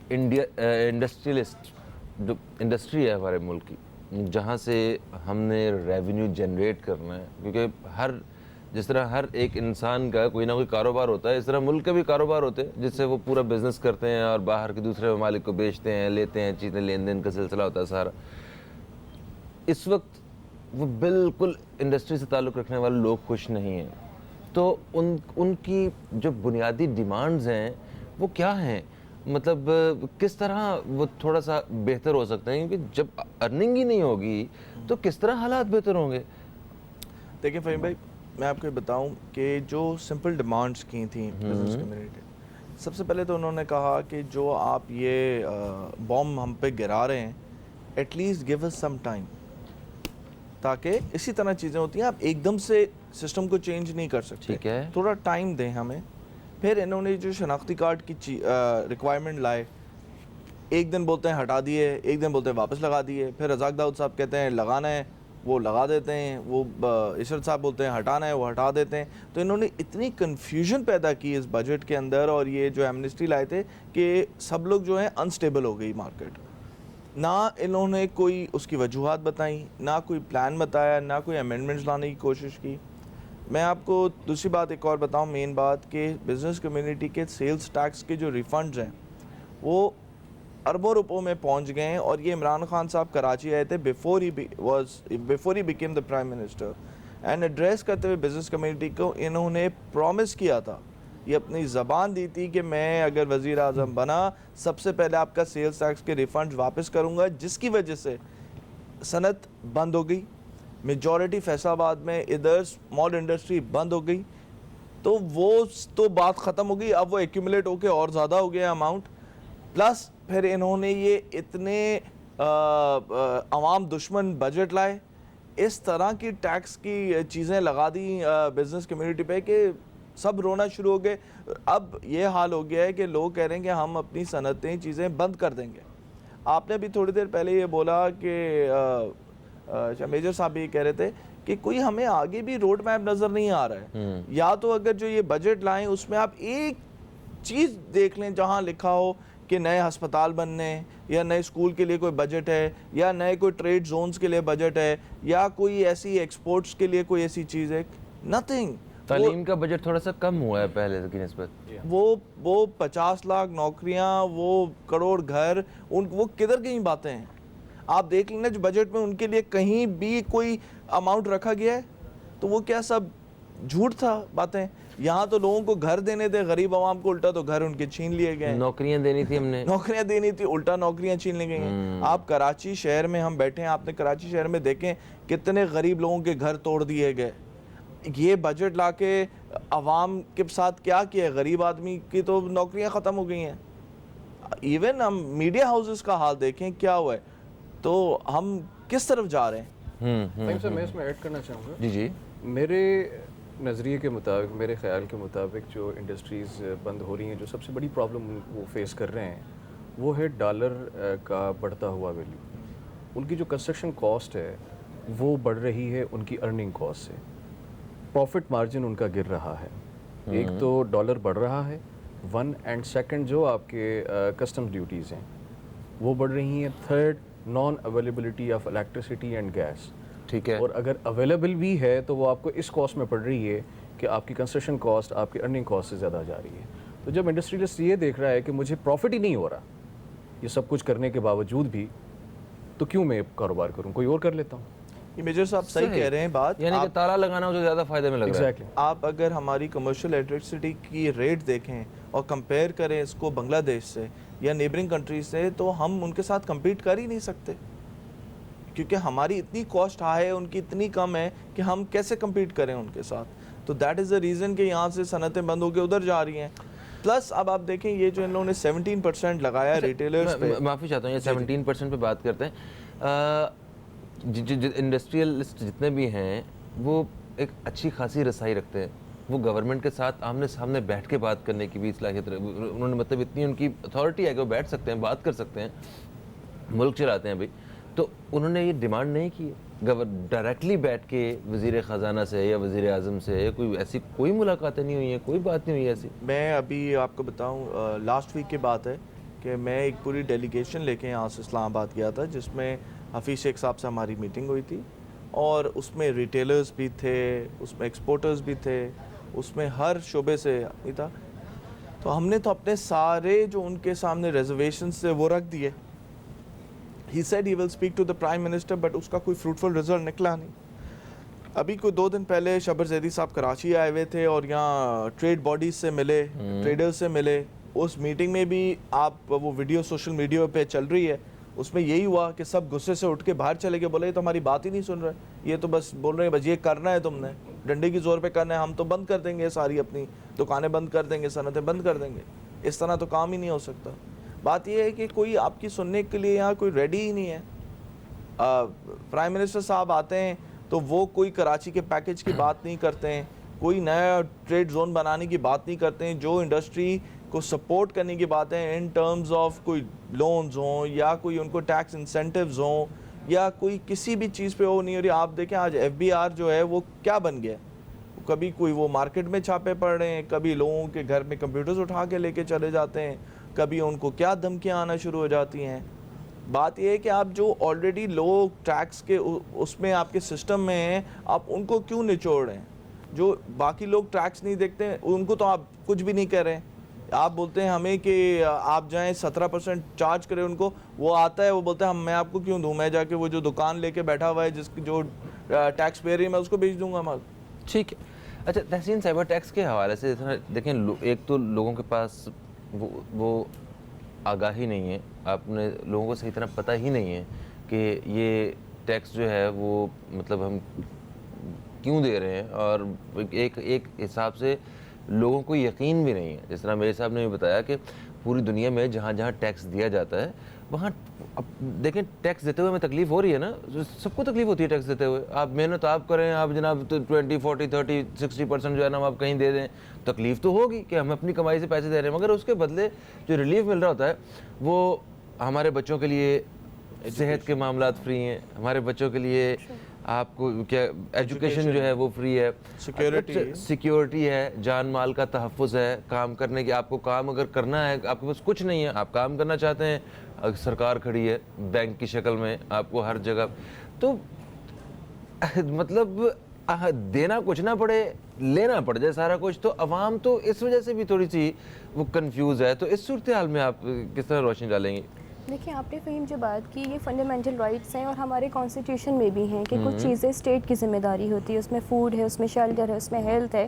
انڈسٹریلسٹ جو انڈسٹری ہے ہمارے ملک کی, جہاں سے ہم نے ریونیو جنریٹ کرنا ہے, کیونکہ جس طرح ہر ایک انسان کا کوئی نہ کوئی کاروبار ہوتا ہے, اس طرح ملک کے بھی کاروبار ہوتے ہیں جس سے وہ پورا بزنس کرتے ہیں اور باہر کے دوسرے ممالک کو بیچتے ہیں, لیتے ہیں چیزیں, لین دین کا سلسلہ ہوتا ہے سارا. اس وقت وہ بالکل انڈسٹری سے تعلق رکھنے والے لوگ خوش نہیں ہیں. تو ان کی جو بنیادی ڈیمانڈز ہیں وہ کیا ہیں؟ مطلب کس طرح وہ تھوڑا سا بہتر ہو سکتے ہیں, کیونکہ جب ارننگ ہی نہیں ہوگی تو کس طرح حالات بہتر ہوں گے؟ دیکھیں فہیم بھائی, میں آپ کو بتاؤں کہ جو سمپل ڈیمانڈس کی تھیں بزنس کمیونٹی, سب سے پہلے تو انہوں نے کہا کہ جو آپ یہ بوم ہم پہ گرا رہے ہیں, at least give us some time, تاکہ اسی طرح چیزیں ہوتی ہیں, آپ ایک دم سے سسٹم کو چینج نہیں کر سکتے, ٹھیک ہے, تھوڑا ٹائم دیں ہمیں. پھر انہوں نے جو شناختی کارڈ کی ریکوائرمنٹ لائے, ایک دن بولتے ہیں ہٹا دیے, ایک دن بولتے ہیں واپس لگا دیے, پھر رزاق داؤد صاحب کہتے ہیں لگانا ہے, وہ لگا دیتے ہیں, وہ عشرت صاحب بولتے ہیں ہٹانا ہے, وہ ہٹا دیتے ہیں. تو انہوں نے اتنی کنفیوژن پیدا کی اس بجٹ کے اندر, اور یہ جو ایمنسٹی لائے تھے کہ سب لوگ جو ہیں انسٹیبل ہو گئی مارکیٹ. نہ انہوں نے کوئی اس کی وجوہات بتائیں, نہ کوئی پلان بتایا, نہ کوئی امینڈمنٹس لانے کی کوشش کی. میں آپ کو دوسری بات ایک اور بتاؤں, مین بات, کہ بزنس کمیونٹی کے سیلز ٹیکس کے جو ریفنڈز ہیں وہ اربوں روپوں میں پہنچ گئے ہیں. اور یہ عمران خان صاحب کراچی آئے تھے before he became the prime minister, and address کرتے ہوئے بزنس کمیونٹی کو انہوں نے پرومس کیا تھا, یہ اپنی زبان دی تھی کہ میں اگر وزیر اعظم بنا سب سے پہلے آپ کا سیلز ٹیکس کے ریفنڈ واپس کروں گا, جس کی وجہ سے صنعت بند ہو گئی. میجورٹی فیصل آباد میں ادھر اسمال انڈسٹری بند ہو گئی, تو وہ تو بات ختم ہو گئی. اب وہ ایکیومولیٹ ہو کے اور زیادہ ہو گیا اماؤنٹ. پلس پھر انہوں نے یہ اتنے عوام دشمن بجٹ لائے, اس طرح کی ٹیکس کی چیزیں لگا دی بزنس کمیونٹی پہ کہ سب رونا شروع ہو گئے. اب یہ حال ہو گیا ہے کہ لوگ کہہ رہے ہیں کہ ہم اپنی صنعتیں چیزیں بند کر دیں گے. آپ نے بھی تھوڑی دیر پہلے یہ بولا کہ میجر صاحب یہ کہہ رہے تھے کہ کوئی ہمیں آگے بھی روڈ میپ نظر نہیں آ رہا ہے. یا تو اگر جو یہ بجٹ لائیں اس میں آپ ایک چیز دیکھ لیں جہاں لکھا ہو کہ نئے ہسپتال بننے, یا نئے اسکول کے لیے کوئی بجٹ ہے, یا نئے کوئی ٹریڈ زونز کے لیے بجٹ ہے, یا کوئی ایسی ایکسپورٹس کے لیے کوئی ایسی چیز ہے. نتھنگ. تعلیم کا بجٹ تھوڑا سا کم ہوا ہے پہلے کی نسبت. وہ 50 لاکھ نوکریاں, وہ کروڑ گھر, وہ کدھر گئی باتیں ہیں. آپ دیکھ لینا جو بجٹ میں ان کے لیے کہیں بھی کوئی اماؤنٹ رکھا گیا ہے تو وہ کیا سب جھوٹ تھا باتیں. یہاں تو لوگوں کو گھر دینے تھے غریب عوام کو, الٹا تو گھر ان کے چھین لیے گئے. نوکریاں دینی تھی ہم نے, نوکریاں دینی تھی, الٹا نوکریاں چھین لی گئی ہیں. آپ کراچی شہر میں ہم بیٹھے ہیں, آپ نے کراچی شہر میں دیکھیں کتنے غریب لوگوں کے گھر توڑ دیے گئے. یہ بجٹ لا کے عوام کے ساتھ کیا کیا ہے, غریب آدمی کی تو نوکریاں ختم ہو گئی ہیں. ایون ہم میڈیا ہاؤسز کا حال دیکھیں کیا ہوا ہے, تو ہم کس طرف جا رہے ہیں. میں اس میں ایڈ کرنا چاہوں گا. جی جی. نظریے کے مطابق، میرے خیال کے مطابق جو انڈسٹریز بند ہو رہی ہیں، جو سب سے بڑی پرابلم وہ فیس کر رہے ہیں وہ ہے ڈالر کا بڑھتا ہوا ویلیو. ان کی جو کنسٹرکشن کاسٹ ہے وہ بڑھ رہی ہے ان کی ارننگ کاسٹ سے. پروفٹ مارجن ان کا گر رہا ہے. ایک تو ڈالر بڑھ رہا ہے ون، اینڈ سیکنڈ جو آپ کے کسٹم ڈیوٹیز ہیں وہ بڑھ رہی ہیں. Third, non availability of electricity and gas. ٹھیک ہے. اور اگر اویلیبل بھی ہے تو وہ آپ کو اس کاسٹ میں پڑ رہی ہے کہ آپ کی کنسٹرکشن کاسٹ آپ کی ارننگ کاسٹ سے زیادہ جا رہی ہے. تو جب انڈسٹریلسٹ یہ دیکھ رہا ہے کہ مجھے پروفٹ ہی نہیں ہو رہا یہ سب کچھ کرنے کے باوجود بھی، تو کیوں میں کاروبار کروں، کوئی اور کر لیتا ہوں. یہ میجر صاحب صحیح کہہ رہے ہیں بات. یعنی کہ تالا لگانا اسے زیادہ فائدے میں لگ رہا ہے. ایگزیکٹلی. آپ اگر ہماری کمرشل الیکٹرسٹی کی ریٹ دیکھیں اور کمپیئر کریں اس کو بنگلہ دیش سے یا نیبرنگ کنٹریز سے، تو ہم ان کے ساتھ کمپیٹ کر ہی نہیں سکتے، کیونکہ ہماری اتنی کاسٹ ہائی ہے، ان کی اتنی کم ہے کہ ہم کیسے کمپیٹ کریں ان کے ساتھ. تو دیٹ از دا ریزن کہ یہاں سے صنعتیں بند ہو کے ادھر جا رہی ہیں. پلس اب آپ دیکھیں یہ جو ان لوگوں نے 17% لگایا ریٹیلرز پہ. معافی چاہتا ہوں، یہ 17% پہ بات کرتے ہیں. انڈسٹریلسٹ جتنے بھی ہیں وہ ایک اچھی خاصی رسائی رکھتے ہیں. وہ گورنمنٹ کے ساتھ آمنے سامنے بیٹھ کے بات کرنے کی بھی صلاحیت انہوں نے، مطلب اتنی ان کی اتھارٹی ہے کہ وہ بیٹھ سکتے ہیں، بات کر سکتے ہیں، ملک چلاتے ہیں بھائی. تو انہوں نے یہ ڈیمانڈ نہیں کی ڈائریکٹلی بیٹھ کے وزیر خزانہ سے یا وزیر اعظم سے کوئی ایسی کوئی ملاقاتیں نہیں ہوئی ہیں، کوئی بات نہیں ہوئی ایسی. میں ابھی آپ کو بتاؤں، لاسٹ ویک کی بات ہے کہ میں ایک پوری ڈیلیگیشن لے کے یہاں سے اسلام آباد گیا تھا، جس میں حفیظ شیخ صاحب سے ہماری میٹنگ ہوئی تھی، اور اس میں ریٹیلرز بھی تھے، اس میں ایکسپورٹرز بھی تھے، اس میں ہر شعبے سے آدمی تھا. تو ہم نے تو اپنے سارے جو ان کے سامنے ریزرویشنز تھے وہ رکھ دیے. He said he will speak to the Prime Minister, but اس کا کوئی فروٹفل رزلٹ نکلا نہیں. ابھی کوئی 2 دن پہلے شبر زیدی صاحب کراچی آئے ہوئے تھے اور یہاں ٹریڈ باڈیز سے ملے، ٹریڈرز سے ملے. اس میٹنگ میں بھی آپ وہ ویڈیو سوشل میڈیا پہ چل رہی ہے، اس میں یہی ہوا کہ سب غصے سے اٹھ کے باہر چلے گئے، بولے یہ تو ہماری بات ہی نہیں سن رہے، یہ تو بس بول رہے ہیں بس یہ کرنا ہے، تم نے ڈنڈے کی زور پہ کرنا ہے، ہم تو بند کر دیں گے، ساری اپنی دکانیں بند کر دیں گے، صنعتیں بند کر دیں گے. اس طرح تو کام ہی نہیں ہو سکتا. بات یہ ہے کہ کوئی آپ کی سننے کے لیے یہاں کوئی ریڈی ہی نہیں ہے. پرائم منسٹر صاحب آتے ہیں تو وہ کوئی کراچی کے پیکج کی بات نہیں کرتے ہیں، کوئی نیا ٹریڈ زون بنانے کی بات نہیں کرتے ہیں. جو انڈسٹری کو سپورٹ کرنے کی باتیں ان ٹرمز آف کوئی لونز ہوں یا کوئی ان کو ٹیکس انسینٹیوز ہوں یا کوئی کسی بھی چیز پہ وہ نہیں ہو رہی. آپ دیکھیں آج FBR جو ہے وہ کیا بن گیا ہے. کبھی کوئی وہ مارکیٹ میں چھاپے پڑ رہے ہیں، کبھی لوگوں کے گھر میں کمپیوٹرز اٹھا کے لے کے چلے جاتے ہیں، کبھی ان کو کیا دھمکیاں آنا شروع ہو جاتی ہیں. بات یہ ہے کہ آپ جو آلریڈی لوگ ٹیکس کے اس میں آپ کے سسٹم میں ہیں، آپ ان کو کیوں نچوڑ رہے ہیں؟ جو باقی لوگ ٹیکس نہیں دیکھتے ہیں ان کو تو آپ کچھ بھی نہیں کہہ رہے ہیں. آپ بولتے ہیں ہمیں کہ آپ جائیں 17% چارج کریں ان کو، وہ آتا ہے وہ بولتا ہے میں آپ کو کیوں دوں، میں جا کے وہ جو دکان لے کے بیٹھا ہوا ہے جس جو ٹیکس پے رہی ہے میں اس کو بیچ دوں گا مال. ٹھیک ہے. اچھا تحسین صاحبہ، ٹیکس کے حوالے سے دیکھیں، ایک تو لوگوں کے پاس وہ آگاہی نہیں ہے، آپ نے لوگوں کو صحیح طرح پتہ ہی نہیں ہے کہ یہ ٹیکس جو ہے وہ مطلب ہم کیوں دے رہے ہیں، اور ایک حساب سے لوگوں کو یقین بھی نہیں ہے. جس طرح میرے صاحب نے بھی بتایا کہ پوری دنیا میں جہاں جہاں ٹیکس دیا جاتا ہے وہاں اب دیکھیں ٹیکس دیتے ہوئے ہمیں تکلیف ہو رہی ہے نا، سب کو تکلیف ہوتی ہے ٹیکس دیتے ہوئے. آپ محنت آپ کریں، آپ جناب 20 40 30 60% جو ہے نا آپ کہیں دے دیں، تکلیف تو ہوگی کہ ہم اپنی کمائی سے پیسے دے رہے ہیں، مگر اس کے بدلے جو ریلیف مل رہا ہوتا ہے وہ ہمارے بچوں کے لیے صحت کے معاملات فری ہیں، ہمارے بچوں کے لیے آپ کو کیا ایجوکیشن جو ہے وہ فری ہے، سیکیورٹی ہے، جان مال کا تحفظ ہے، کام کرنے کی، آپ کو کام اگر کرنا ہے، آپ کے پاس کچھ نہیں ہے، آپ کام کرنا چاہتے ہیں، سرکار کھڑی ہے بینک کی شکل میں آپ کو ہر جگہ. تو مطلب دینا کچھ نہ پڑے، لینا پڑ جائے سارا کچھ. تو عوام تو اس وجہ سے بھی تھوڑی سی وہ کنفیوز ہے. تو اس صورتحال میں آپ کس طرح روشنی ڈالیں گے؟ دیکھیں آپ نے فہیم جو بات کی، یہ فنڈامنٹل رائٹس ہیں اور ہمارے کانسٹیٹیوشن میں بھی ہیں کہ کچھ چیزیں اسٹیٹ کی ذمہ داری ہوتی ہے. اس میں فوڈ ہے، اس میں شیلٹر ہے، اس میں ہیلتھ ہے.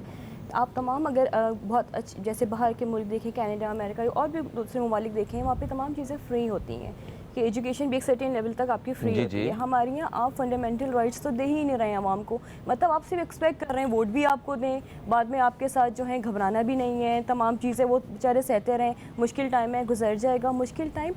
آپ تمام اگر بہت جیسے باہر کے ملک دیکھیں، کینیڈا، امریکہ اور بھی دوسرے ممالک دیکھیں، وہاں پہ تمام چیزیں فری ہوتی ہیں کہ ایجوکیشن بھی ایک سرٹین لیول تک آپ کی فری ہوتی ہے. ہمارے یہاں آپ فنڈامنٹل رائٹس تو دے ہی نہیں رہے ہیں عوام کو. مطلب آپ صرف ایکسپیکٹ کر رہے ہیں ووٹ بھی آپ کو دیں، بعد میں آپ کے ساتھ جو ہے گھبرانا بھی نہیں ہے، تمام چیزیں وہ بیچارے سہتے رہیں. مشکل ٹائم ہے، گزر جائے گا. مشکل ٹائم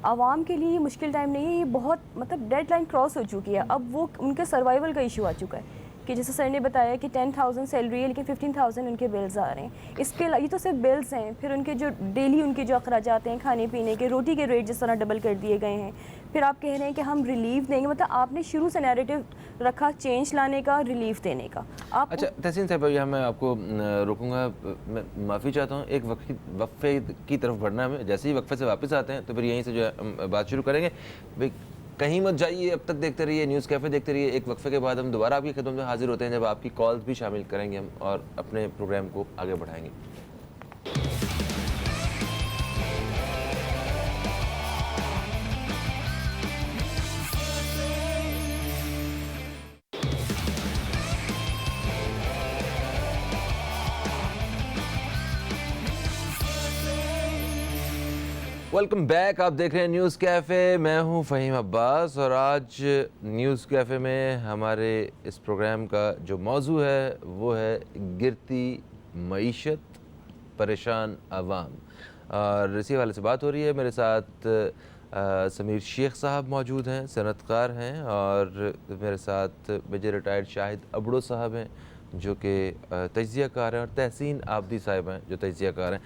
عوام کے لیے یہ مشکل ٹائم نہیں ہے، یہ بہت مطلب ڈیڈ لائن کراس ہو چکی ہے. اب وہ ان کے سروائیول کا ایشو آ چکا ہے کہ جیسے سر نے بتایا کہ 10,000 سیلری ہے لیکن 15,000 ان کے بلز آ رہے ہیں. اس کے یہ تو صرف بلز ہیں, پھر ان کے جو ڈیلی ان کے جو اخراجات ہیں کھانے پینے کے, روٹی کے ریٹ جس طرح ڈبل کر دیے گئے ہیں, پھر آپ کہہ رہے ہیں کہ ہم ریلیف دیں گے. مطلب آپ نے شروع سے نیریٹو رکھا چینج لانے کا, ریلیف دینے کا. آپ اچھا تحسین صاحب, یہاں میں آپ کو روکوں گا, میں معافی چاہتا ہوں, ایک وقفے کی طرف بڑھنا ہے ہمیں. جیسے ہی وقفے سے واپس آتے ہیں تو پھر یہیں سے جو ہے بات شروع کریں گے. بھائی کہیں مت جائیے, اب تک دیکھتے رہیے نیوز کیفے, دیکھتے رہیے. ایک وقفے کے بعد ہم دوبارہ آپ کی خدمت میں حاضر ہوتے ہیں جب آپ کی کالز بھی شامل کریں گے ہم اور اپنے پروگرام کو آگے بڑھائیں گے. ویلکم بیک, آپ دیکھ رہے ہیں نیوز کیفے. میں ہوں فہیم عباس اور آج نیوز کیفے میں ہمارے اس پروگرام کا جو موضوع ہے وہ ہے گرتی معیشت, پریشان عوام. اور اسی حوالے سے بات ہو رہی ہے. میرے ساتھ سمیر شیخ صاحب موجود ہیں, صنعت کار ہیں, اور میرے ساتھ میجر ریٹائرڈ شاہد ابڑو صاحب ہیں جو کہ تجزیہ کار ہیں, اور تحسین عابدی صاحبہ ہیں جو تجزیہ کار ہیں.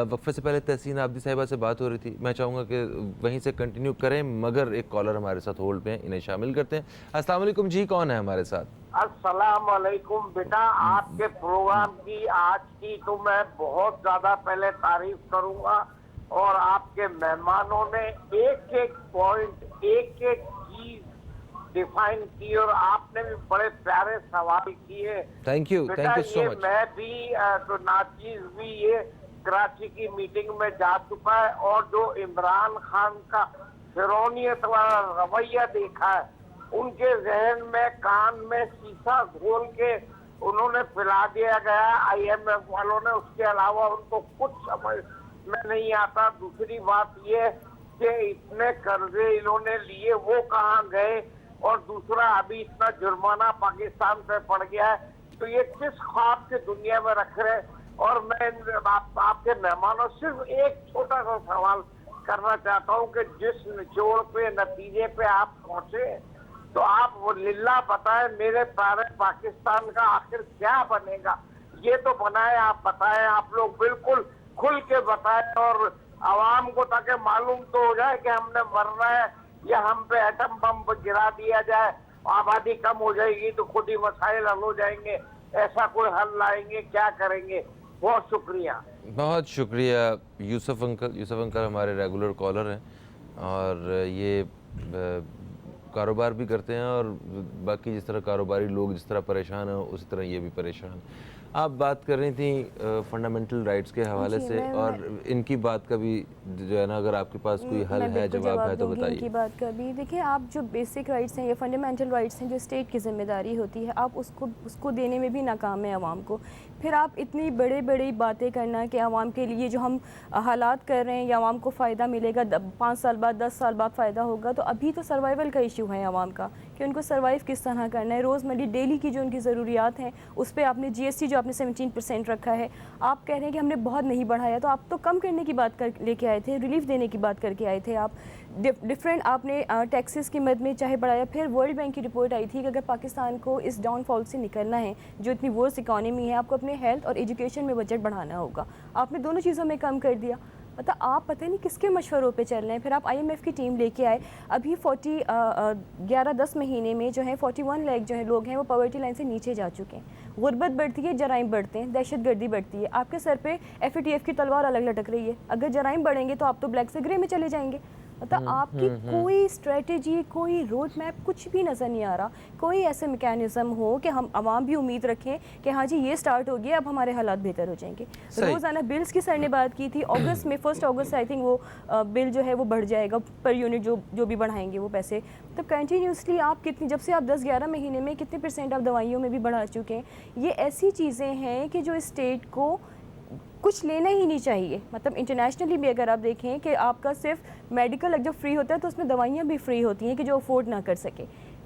وقفے سے پہلے تحسین عابدی صاحبہ سے بات ہو رہی تھی, میں چاہوں گا کہ وہیں سے کنٹینیو کریں, مگر ایک کالر ہمارے ساتھ ہولڈ پہ ہیں, انہیں شامل کرتے ہیں. السلام علیکم جی, کون ہے ہمارے ساتھ؟ السلام علیکم بیٹا. آپ کے پروگرام کی آج کی تو میں بہت زیادہ پہلے تعریف کروں گا, اور آپ کے مہمانوں نے ایک ایک پوائنٹ, ایک ایک چیز ڈیفائن کی, اور آپ نے بھی بڑے پیارے سوال کیے. تھینک یو سو مچ. میں بھی تو ناچیز بھی یہ کراچی کی میٹنگ میں جا چکا ہے, اور جو عمران خان کا فرعونیت والا رویہ دیکھا ہے, ان کے ذہن میں کان میں سیسا گھول کے انہوں نے پلا دیا گیا IMF والوں نے. اس کے علاوہ ان کو کچھ سمجھ میں نہیں آتا. دوسری بات یہ کہ اتنے قرضے انہوں نے لیے وہ کہاں گئے, اور دوسرا ابھی اتنا جرمانہ پاکستان پہ پڑ گیا ہے, تو یہ کس خواب کی دنیا میں رکھ رہے. اور میں آپ کے مہمانوں صرف ایک چھوٹا سا سوال کرنا چاہتا ہوں کہ جس نچوڑ پہ, نتیجے پہ آپ پہنچے, تو آپ وہ للہ بتائیں میرے پیارے پاکستان کا آخر کیا بنے گا. یہ تو بنائے, آپ بتائیں, آپ لوگ بالکل کھل کے بتائیں, اور عوام کو تاکہ معلوم تو ہو جائے کہ ہم نے مرنا ہے, یا ہم پہ ایٹم بم گرا دیا جائے, آبادی کم ہو جائے گی تو خود ہی مسائل حل ہو جائیں گے. ایسا کوئی حل لائیں گے, کیا کریں گے؟ بہت شکریہ. بہت شکریہ یوسف انکل. یوسف انکل ہمارے ریگولر کالر ہیں, اور یہ کاروبار بھی کرتے ہیں, اور باقی جس طرح کاروباری لوگ جس طرح پریشان ہیں اسی طرح یہ بھی پریشان. آپ بات کر رہی تھیں فنڈامنٹل رائٹس کے حوالے سے, اور ان کی بات کا بھی جو ہے نا, اگر آپ کے پاس کوئی حل ہے, جواب ہے تو بتائیے. ان کی بات کا بھی دیکھیں, آپ جو بیسک رائٹس ہیں یا فنڈامنٹل رائٹس ہیں جو اسٹیٹ کی ذمہ داری ہوتی ہے, آپ اس کو دینے میں بھی ناکام ہے عوام کو. پھر آپ اتنی بڑی باتیں کرنا کہ عوام کے لیے جو ہم حالات کر رہے ہیں یا عوام کو فائدہ ملے گا 5 سال بعد 10 سال بعد فائدہ ہوگا, تو ابھی تو سروائیول کا ایشو ہے عوام کا کہ ان کو سروائیو کس طرح کرنا ہے. روزمرہ ڈیلی کی جو ان کی ضروریات ہیں اس پہ آپ نے GST جو آپ نے 17% رکھا ہے, آپ کہہ رہے ہیں کہ ہم نے بہت نہیں بڑھایا, تو آپ تو کم کرنے کی بات لے کے آئے تھے, ریلیف دینے کی بات کر کے آئے تھے. آپ ڈفرینٹ آپ نے ٹیکسز کی مد میں چاہے بڑھایا. پھر ورلڈ بینک کی رپورٹ آئی تھی کہ اگر پاکستان کو اس ڈاؤن فال سے نکلنا ہے, جو اتنی ورس اکانومی ہے, آپ کو اپنے ہیلتھ اور ایجوکیشن میں بجٹ بڑھانا ہوگا. آپ نے دونوں چیزوں میں کم کر دیا. مطلب آپ پتہ نہیں کس کے مشوروں پہ چل رہے ہیں. پھر آپ IMF کی ٹیم لے کے آئے, ابھی 11-10 مہینے میں جو ہے 41 لاکھ جو ہے لوگ ہیں وہ پاورٹی لائن سے نیچے جا چکے ہیں. غربت بڑھتی ہے, جرائم بڑھتے ہیں, دہشت گردی بڑھتی ہے. آپ کے سر پہ FATF کی تلوار الگ لٹک رہی ہے. اگر جرائم بڑھیں گے تو آپ تو بلیک سے گرے میں چلے جائیں گے. مطلب آپ کی کوئی اسٹریٹجی, کوئی روڈ میپ کچھ بھی نظر نہیں آ رہا. کوئی ایسے میکینزم ہو کہ ہم عوام بھی امید رکھیں کہ ہاں جی یہ سٹارٹ ہو گیا, اب ہمارے حالات بہتر ہو جائیں گے. روزانہ بلز کی سر نے بات کی تھی اگست میں, 1 اگست سے آئی تھنک وہ بل جو ہے وہ بڑھ جائے گا پر یونٹ, جو بھی بڑھائیں گے وہ پیسے. تو کنٹینیوسلی آپ کتنی, جب سے آپ 10-11 مہینے میں کتنے % آپ دوائیوں میں بھی بڑھا چکے ہیں. یہ ایسی چیزیں ہیں کہ جو اسٹیٹ کو کچھ لینا ہی نہیں چاہیے. مطلب انٹرنیشنلی بھی اگر آپ دیکھیں کہ آپ کا صرف میڈیکل جب فری ہوتا ہے تو اس میں دوائیاں بھی فری ہوتی ہیں کہ جو افورڈ نہ کر سکے.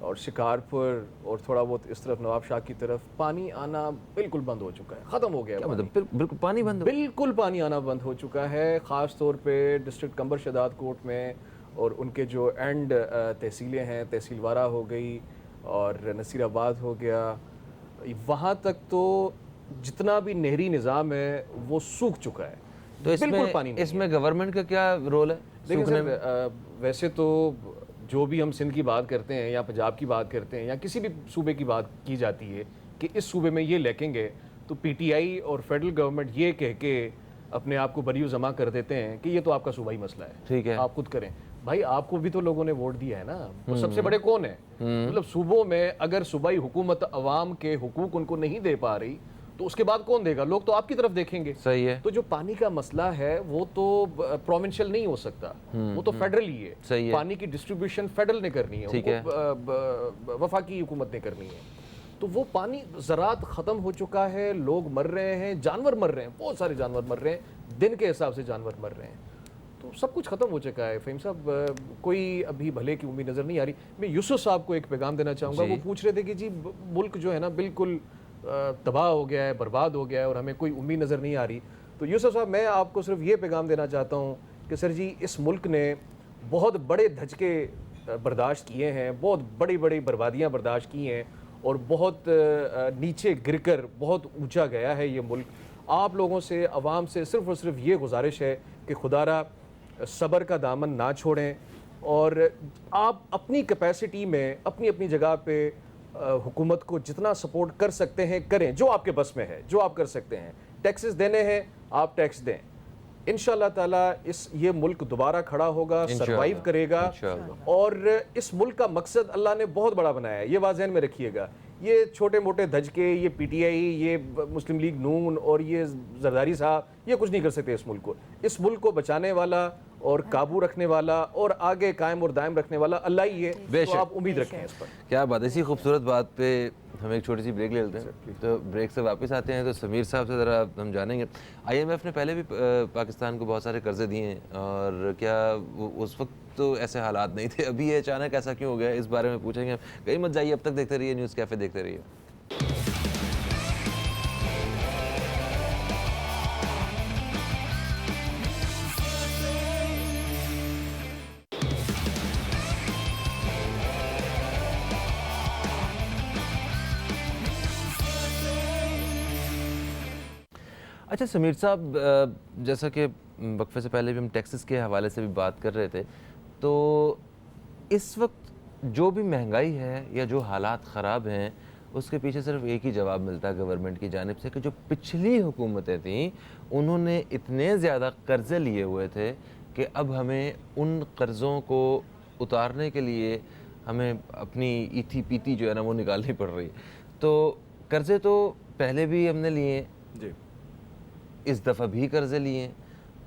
اور شکارپور اور تھوڑا بہت اس طرف نواب شاہ کی طرف پانی آنا بالکل بند ہو چکا ہے, ختم ہو گیا ہے پانی. مطلب بالکل پانی بند بالکل پانی آنا بند ہو چکا ہے, خاص طور پہ ڈسٹرکٹ کنبر شداد کوٹ میں, اور ان کے جو اینڈ تحصیلیں ہیں, تحصیل وارہ ہو گئی اور نصیر آباد ہو گیا, وہاں تک تو جتنا بھی نہری نظام ہے وہ سوکھ چکا ہے. تو اس میں گورنمنٹ کا کیا رول ہے؟ دیکھیں سر, ویسے تو جو بھی ہم سندھ کی بات کرتے ہیں یا پنجاب کی بات کرتے ہیں یا کسی بھی صوبے کی بات کی جاتی ہے کہ اس صوبے میں یہ لیکیں گے, تو پی ٹی آئی اور فیڈرل گورنمنٹ یہ کہہ کے اپنے آپ کو بریو جمع کر دیتے ہیں کہ یہ تو آپ کا صوبائی مسئلہ ہے, ٹھیک ہے آپ خود کریں. بھائی آپ کو بھی تو لوگوں نے ووٹ دیا ہے نا, وہ سب سے بڑے کون ہیں؟ مطلب صوبوں میں اگر صوبائی حکومت عوام کے حقوق ان کو نہیں دے پا رہی تو اس کے بعد کون دے گا؟ لوگ تو آپ کی طرف دیکھیں گے. صحیح ہے. تو جو پانی کا مسئلہ ہے وہ تو پروونشل نہیں ہو سکتا, وہ تو فیڈرل ہی ہے. صحیح ہے. پانی کی ڈسٹریبیوشن فیڈرل نے کرنی ہے, ٹھیک ہے, وفاقی حکومت نے کرنی ہے. تو وہ پانی زراعت ختم ہو چکا ہے, لوگ مر رہے ہیں, جانور مر رہے ہیں, بہت سارے جانور مر رہے ہیں, دن کے حساب سے جانور مر رہے ہیں. تو سب کچھ ختم ہو چکا ہے. فہیم صاحب, کوئی ابھی بھلے کی امید نظر نہیں آ رہی. میں یوسف صاحب کو ایک پیغام دینا چاہوں گا. وہ پوچھ رہے تھے کہ جی ملک جو ہے نا بالکل تباہ ہو گیا ہے, برباد ہو گیا ہے اور ہمیں کوئی امید نظر نہیں آ رہی. تو یوسف صاحب, میں آپ کو صرف یہ پیغام دینا چاہتا ہوں کہ سر جی, اس ملک نے بہت بڑے دھچکے برداشت کیے ہیں, بہت بڑی بڑی بربادیاں برداشت کی ہیں, اور بہت نیچے گر کر بہت اونچا گیا ہے یہ ملک. آپ لوگوں سے, عوام سے صرف اور صرف یہ گزارش ہے کہ خدا را صبر کا دامن نہ چھوڑیں, اور آپ اپنی کیپیسٹی میں اپنی اپنی جگہ پہ حکومت کو جتنا سپورٹ کر سکتے ہیں کریں, جو آپ کے بس میں ہے, جو آپ کر سکتے ہیں. ٹیکسز دینے ہیں آپ ٹیکس دیں. انشاءاللہ تعالیٰ یہ ملک دوبارہ کھڑا ہوگا, سروائیو کرے گا, اور اس ملک کا مقصد اللہ نے بہت بڑا بنایا ہے, یہ بات ذہن میں رکھیے گا. یہ چھوٹے موٹے دھچکے, یہ پی ٹی آئی, یہ مسلم لیگ نون اور یہ زرداری صاحب, یہ کچھ نہیں کر سکتے اس ملک کو. اس ملک کو بچانے والا اور قابو رکھنے والا اور آگے قائم اور دائم رکھنے والا اللہ ہی ہے. تو آپ امید رکھیں اس پر. کیا بات ہے. اسی خوبصورت بات پہ ہم ایک چھوٹی سی بریک لے لیتے ہیں. تو بریک سے واپس آتے ہیں تو سمیر صاحب سے ذرا ہم جانیں گے, آئی ایم ایف نے پہلے بھی پاکستان کو بہت سارے قرضے دیے ہیں, اور کیا اس وقت تو ایسے حالات نہیں تھے, ابھی یہ اچانک ایسا کیوں ہو گیا, اس بارے میں پوچھیں گے. کہیں مت جائیے, اب تک دیکھتے رہیے نیوز کیفے, دیکھتے رہیے. اچھا سمیر صاحب, جیسا کہ وقفے سے پہلے بھی ہم ٹیکسز کے حوالے سے بھی بات کر رہے تھے, تو اس وقت جو بھی مہنگائی ہے یا جو حالات خراب ہیں, اس کے پیچھے صرف ایک ہی جواب ملتا ہے گورنمنٹ کی جانب سے کہ جو پچھلی حکومتیں تھیں انہوں نے اتنے زیادہ قرضے لیے ہوئے تھے کہ اب ہمیں ان قرضوں کو اتارنے کے لیے ہمیں اپنی ایتھی پیتی جو ہے نا وہ نکالنی پڑ رہی. تو قرضے تو پہلے بھی ہم نے لیے, جی اس دفعہ بھی قرضے لیے,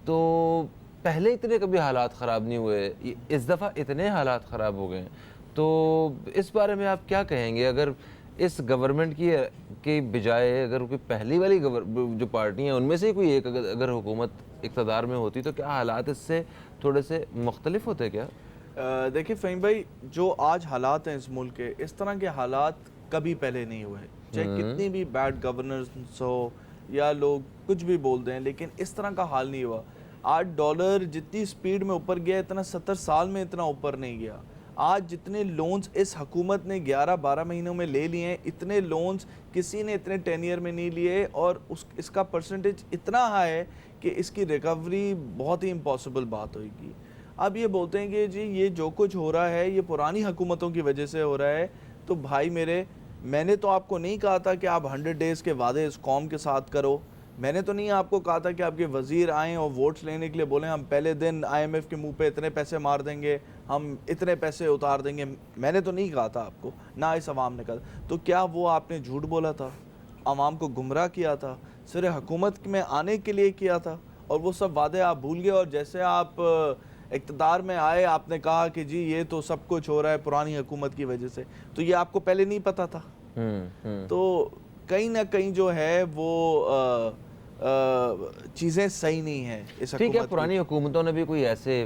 تو پہلے اتنے کبھی حالات خراب نہیں ہوئے, اس دفعہ اتنے حالات خراب ہو گئے. تو اس بارے میں آپ کیا کہیں گے؟ اگر اس گورنمنٹ کی بجائے اگر کوئی پہلی والی جو پارٹی ہیں ان میں سے کوئی ایک اگر حکومت اقتدار میں ہوتی تو کیا حالات اس سے تھوڑے سے مختلف ہوتے کیا؟ دیکھیں فہیم بھائی, جو آج حالات ہیں اس ملک کے, اس طرح کے حالات کبھی پہلے نہیں ہوئے. چاہے کتنی بھی بیڈ گورننس ہو یا لوگ کچھ بھی بول دیں, لیکن اس طرح کا حال نہیں ہوا. آج ڈالر جتنی سپیڈ میں اوپر گیا, اتنا 70 سال میں اتنا اوپر نہیں گیا. آج جتنے لونز اس حکومت نے 11-12 مہینوں میں لے لیے ہیں, اتنے لونز کسی نے اتنے 10 ایئر میں نہیں لیے, اور اس کا پرسنٹیج اتنا ہائی ہے کہ اس کی ریکوری بہت ہی امپاسبل بات ہوئے گی. اب یہ بولتے ہیں کہ جی یہ جو کچھ ہو رہا ہے یہ پرانی حکومتوں کی وجہ سے ہو رہا ہے. تو بھائی میرے, میں نے تو آپ کو نہیں کہا تھا کہ آپ 100 ڈیز کے وعدے اس قوم کے ساتھ کرو. میں نے تو نہیں آپ کو کہا تھا کہ آپ کے وزیر آئیں اور ووٹس لینے کے لیے بولیں ہم پہلے دن آئی ایم ایف کے منہ پہ اتنے پیسے مار دیں گے, ہم اتنے پیسے اتار دیں گے. میں نے تو نہیں کہا تھا آپ کو, نہ اس عوام نے کہا. تو کیا وہ آپ نے جھوٹ بولا تھا, عوام کو گمراہ کیا تھا, صرف حکومت میں آنے کے لیے کیا تھا, اور وہ سب وعدے آپ بھول گئے, اور جیسے آپ اقتدار میں آئے آپ نے کہا کہ جی یہ تو سب کچھ ہو رہا ہے پرانی حکومت کی وجہ سے. تو یہ آپ کو پہلے نہیں پتا تھا. تو کہیں نہ کہیں جو ہے وہ چیزیں صحیح نہیں ہیں اس حکومت. ٹھیک ہے, پرانی حکومتوں نے بھی کوئی ایسے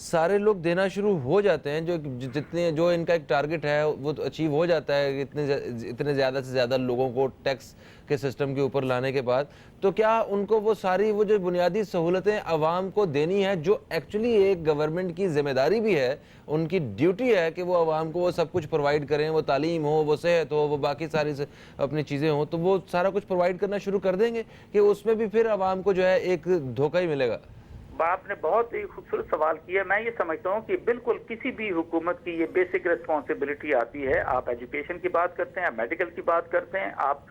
سارے لوگ دینا شروع ہو جاتے ہیں, جو ان کا ایک ٹارگٹ ہے وہ اچیو ہو جاتا ہے اتنے زیادہ سے زیادہ لوگوں کو ٹیکس کے سسٹم کے اوپر لانے کے بعد, تو کیا ان کو وہ ساری وہ جو بنیادی سہولتیں عوام کو دینی ہے, جو ایکچولی ایک گورنمنٹ کی ذمہ داری بھی ہے, ان کی ڈیوٹی ہے کہ وہ عوام کو وہ سب کچھ پرووائڈ کریں, وہ تعلیم ہو, وہ صحت ہو, وہ باقی ساری اپنی چیزیں ہوں, تو وہ سارا کچھ پرووائڈ کرنا شروع کر دیں گے کہ اس میں بھی پھر عوام کو جو ہے ایک دھوکہ ہی ملے گا؟ آپ نے بہت ہی خوبصورت سوال کیا. میں یہ سمجھتا ہوں کہ بالکل کسی بھی حکومت کی یہ بیسک ریسپانسبلٹی آتی ہے. آپ ایجوکیشن کی بات کرتے ہیں, آپ میڈیکل کی بات کرتے ہیں, آپ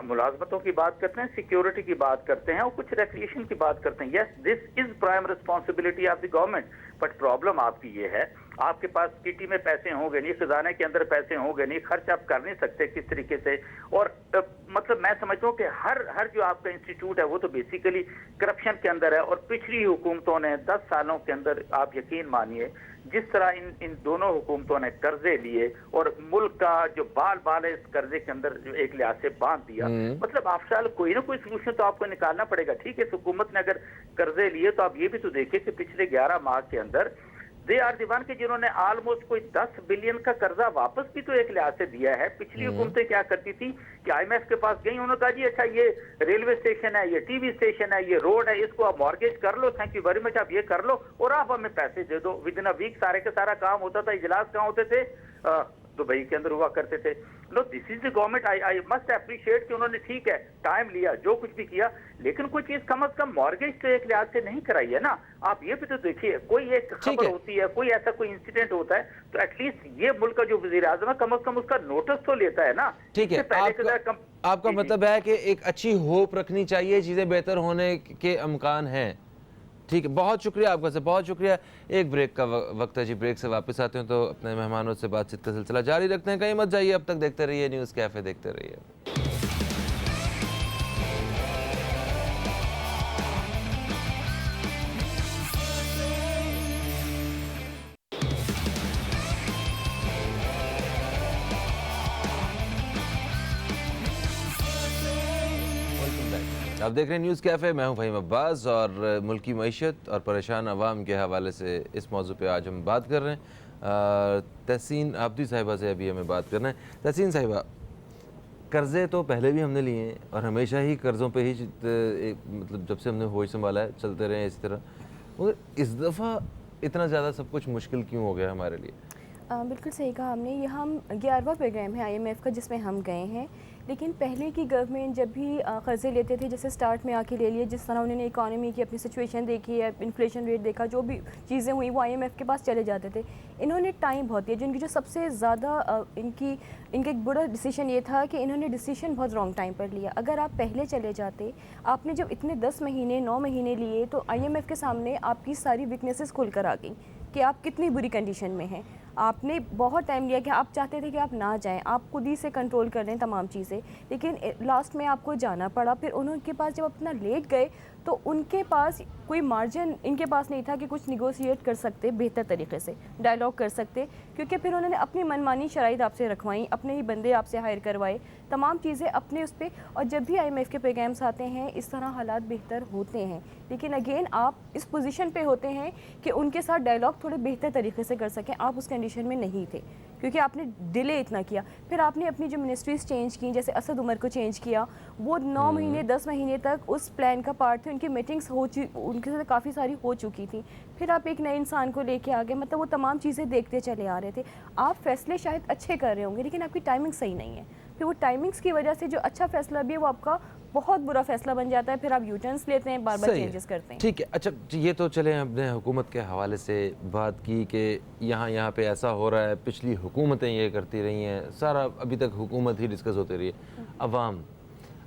ملازمتوں کی بات کرتے ہیں, سیکیورٹی کی بات کرتے ہیں, اور کچھ ریکریشن کی بات کرتے ہیں. Yes, this is prime responsibility of the government. But problem آپ کی یہ ہے, آپ کے پاس کٹی میں پیسے ہوں گے نہیں, خزانے کے اندر پیسے ہوں گے نہیں, خرچ آپ کر نہیں سکتے کس طریقے سے. اور مطلب میں سمجھتا ہوں کہ ہر جو آپ کا انسٹیٹیوٹ ہے وہ تو بیسیکلی کرپشن کے اندر ہے. اور پچھلی حکومتوں نے 10 سالوں کے اندر آپ یقین مانیے جس طرح ان دونوں حکومتوں نے قرضے لیے اور ملک کا جو بال ہے اس قرضے کے اندر جو ایک لحاظ سے باندھ دیا, مطلب آپ سال کوئی نہ کوئی سلوشن تو آپ کو نکالنا پڑے گا. ٹھیک ہے, حکومت نے اگر قرضے لیے تو آپ یہ بھی تو دیکھیں کہ پچھلے 11 ماہ کے اندر دے آر دی ون کہ جنہوں نے آلموسٹ کوئی 10 بلین کا قرضہ واپس بھی تو ایک لحاظ سے دیا ہے. پچھلی حکومتیں کیا کرتی تھی کہ آئی ایم ایف کے پاس گئی, انہوں نے کہا جی اچھا یہ ریلوے اسٹیشن ہے, یہ ٹی وی اسٹیشن ہے, یہ روڈ ہے, اس کو آپ مارگیج کر لو, تھینک یو ویری مچ, آپ یہ کر لو اور آپ ہمیں پیسے دے دو. ود ان اے ویک سارے کا سارا کام ہوتا تھا. اجلاس کہاں ہوتے تھے؟ دبئی کے اندر ہوا کرتے تھے. No, this is the government. I must appreciate کہ انہوں نے ٹھیک ہے ٹائم لیا, جو کچھ بھی کیا, لیکن کوئی چیز کم از کم مارگیج تو ایک لحاظ سے نہیں کرائی ہے نا. آپ یہ بھی تو دیکھیے, کوئی ایک خبر ہوتی ہے, کوئی ایسا کوئی انسیڈنٹ ہوتا ہے, تو ایٹ لیسٹ یہ ملک کا جو وزیر اعظم ہے کم از کم اس کا نوٹس تو لیتا ہے نا. ٹھیک ہے, آپ کا مطلب ہے کہ ایک اچھی ہوپ رکھنی چاہیے, چیزیں بہتر ہونے کے امکان ہیں. ٹھیک ہے, بہت شکریہ آپ کا سے, بہت شکریہ. ایک بریک کا وقت ہے جی, بریک سے واپس آتے ہیں تو اپنے مہمانوں سے بات چیت کا سلسلہ جاری رکھتے ہیں. کہیں مت جائیے, اب تک دیکھتے رہیے نیوز کیفے, دیکھتے رہیے. آپ دیکھ رہے ہیں نیوز کیفے, میں ہوں فہیم عباس, اور ملکی معیشت اور پریشان عوام کے حوالے سے اس موضوع پہ آج ہم بات کر رہے ہیں. تحسین عابدی صاحبہ سے ابھی ہمیں بات کرنا ہے. تحسین صاحبہ, قرضے تو پہلے بھی ہم نے لیے ہیں اور ہمیشہ ہی قرضوں پہ ہی مطلب جب سے ہم نے ہوش سنبھالا ہے چلتے رہے ہیں اسی طرح, مگر اس دفعہ اتنا زیادہ سب کچھ مشکل کیوں ہو گیا ہمارے لیے؟ بالکل صحیح کہا آپ نے. یہ ہم 11واں پروگرام ہے IMF کا جس میں ہم گئے ہیں, لیکن پہلے کی گورنمنٹ جب بھی قرضے لیتے تھے, جیسے سٹارٹ میں آ کے لے لیے, جس طرح انہوں نے اکانومی کی اپنی سچویشن دیکھی ہے, انفلیشن ریٹ دیکھا, جو بھی چیزیں ہوئیں وہ IMF کے پاس چلے جاتے تھے. انہوں نے ٹائم بہت دیا. جن کی جو سب سے زیادہ ان کا ایک بڑا ڈیسیشن یہ تھا کہ انہوں نے ڈیسیشن بہت رانگ ٹائم پر لیا. اگر آپ پہلے چلے جاتے, آپ نے جب اتنے 10 مہینے 9 مہینے لیے, تو IMF کے سامنے آپ کی ساری ویکنیسز کھل کر آ گئیں کہ آپ کتنی بری کنڈیشن میں ہیں. آپ نے بہت ٹائم لیا کہ آپ چاہتے تھے کہ آپ نہ جائیں, آپ خود ہی سے کنٹرول کر لیں تمام چیزیں, لیکن لاسٹ میں آپ کو جانا پڑا. پھر انہوں کے پاس جب اپنا لیٹ گئے تو ان کے پاس کوئی مارجن ان کے پاس نہیں تھا کہ کچھ نیگوشیٹ کر سکتے, بہتر طریقے سے ڈائلاگ کر سکتے, کیونکہ پھر انہوں نے اپنی منمانی شرائط آپ سے رکھوائیں, اپنے ہی بندے آپ سے ہائر کروائے, تمام چیزیں اپنے اس پہ. اور جب بھی IMF کے پروگرامس آتے ہیں اس طرح حالات بہتر ہوتے ہیں, لیکن اگین آپ اس پوزیشن پہ ہوتے ہیں کہ ان کے ساتھ ڈائلاگ تھوڑے بہتر طریقے سے کر سکیں. آپ اس کنڈیشن میں نہیں تھے کیونکہ آپ نے ڈیلے اتنا کیا. پھر آپ نے اپنی جو منسٹریز چینج کی, جیسے اسد عمر کو چینج کیا, وہ 9 مہینے 10 مہینے تک اس پلان کا پارٹ تھے. ان کی میٹنگس ان کے ساتھ کافی ساری ہو چکی تھیں. پھر آپ ایک نئے انسان کو لے کے آ گئے, مطلب وہ تمام چیزیں دیکھتے چلے آ رہے تھے. آپ فیصلے شاید اچھے کر رہے ہوں گے, لیکن آپ کی ٹائمنگ صحیح نہیں ہے. پھر وہ ٹائمنگس کی وجہ سے جو اچھا فیصلہ بھی ہے وہ آپ کا بہت برا فیصلہ بن جاتا ہے. پھر آپ یوٹرنس لیتے ہیں, بار بار چینجز کرتے ہیں. ٹھیک ہے, اچھا یہ تو چلیں ہم نے حکومت کے حوالے سے بات کی کہ یہاں پہ ایسا ہو رہا ہے, پچھلی حکومتیں یہ کرتی رہی ہیں, سارا ابھی تک حکومت ہی ڈسکس ہوتی رہی ہے.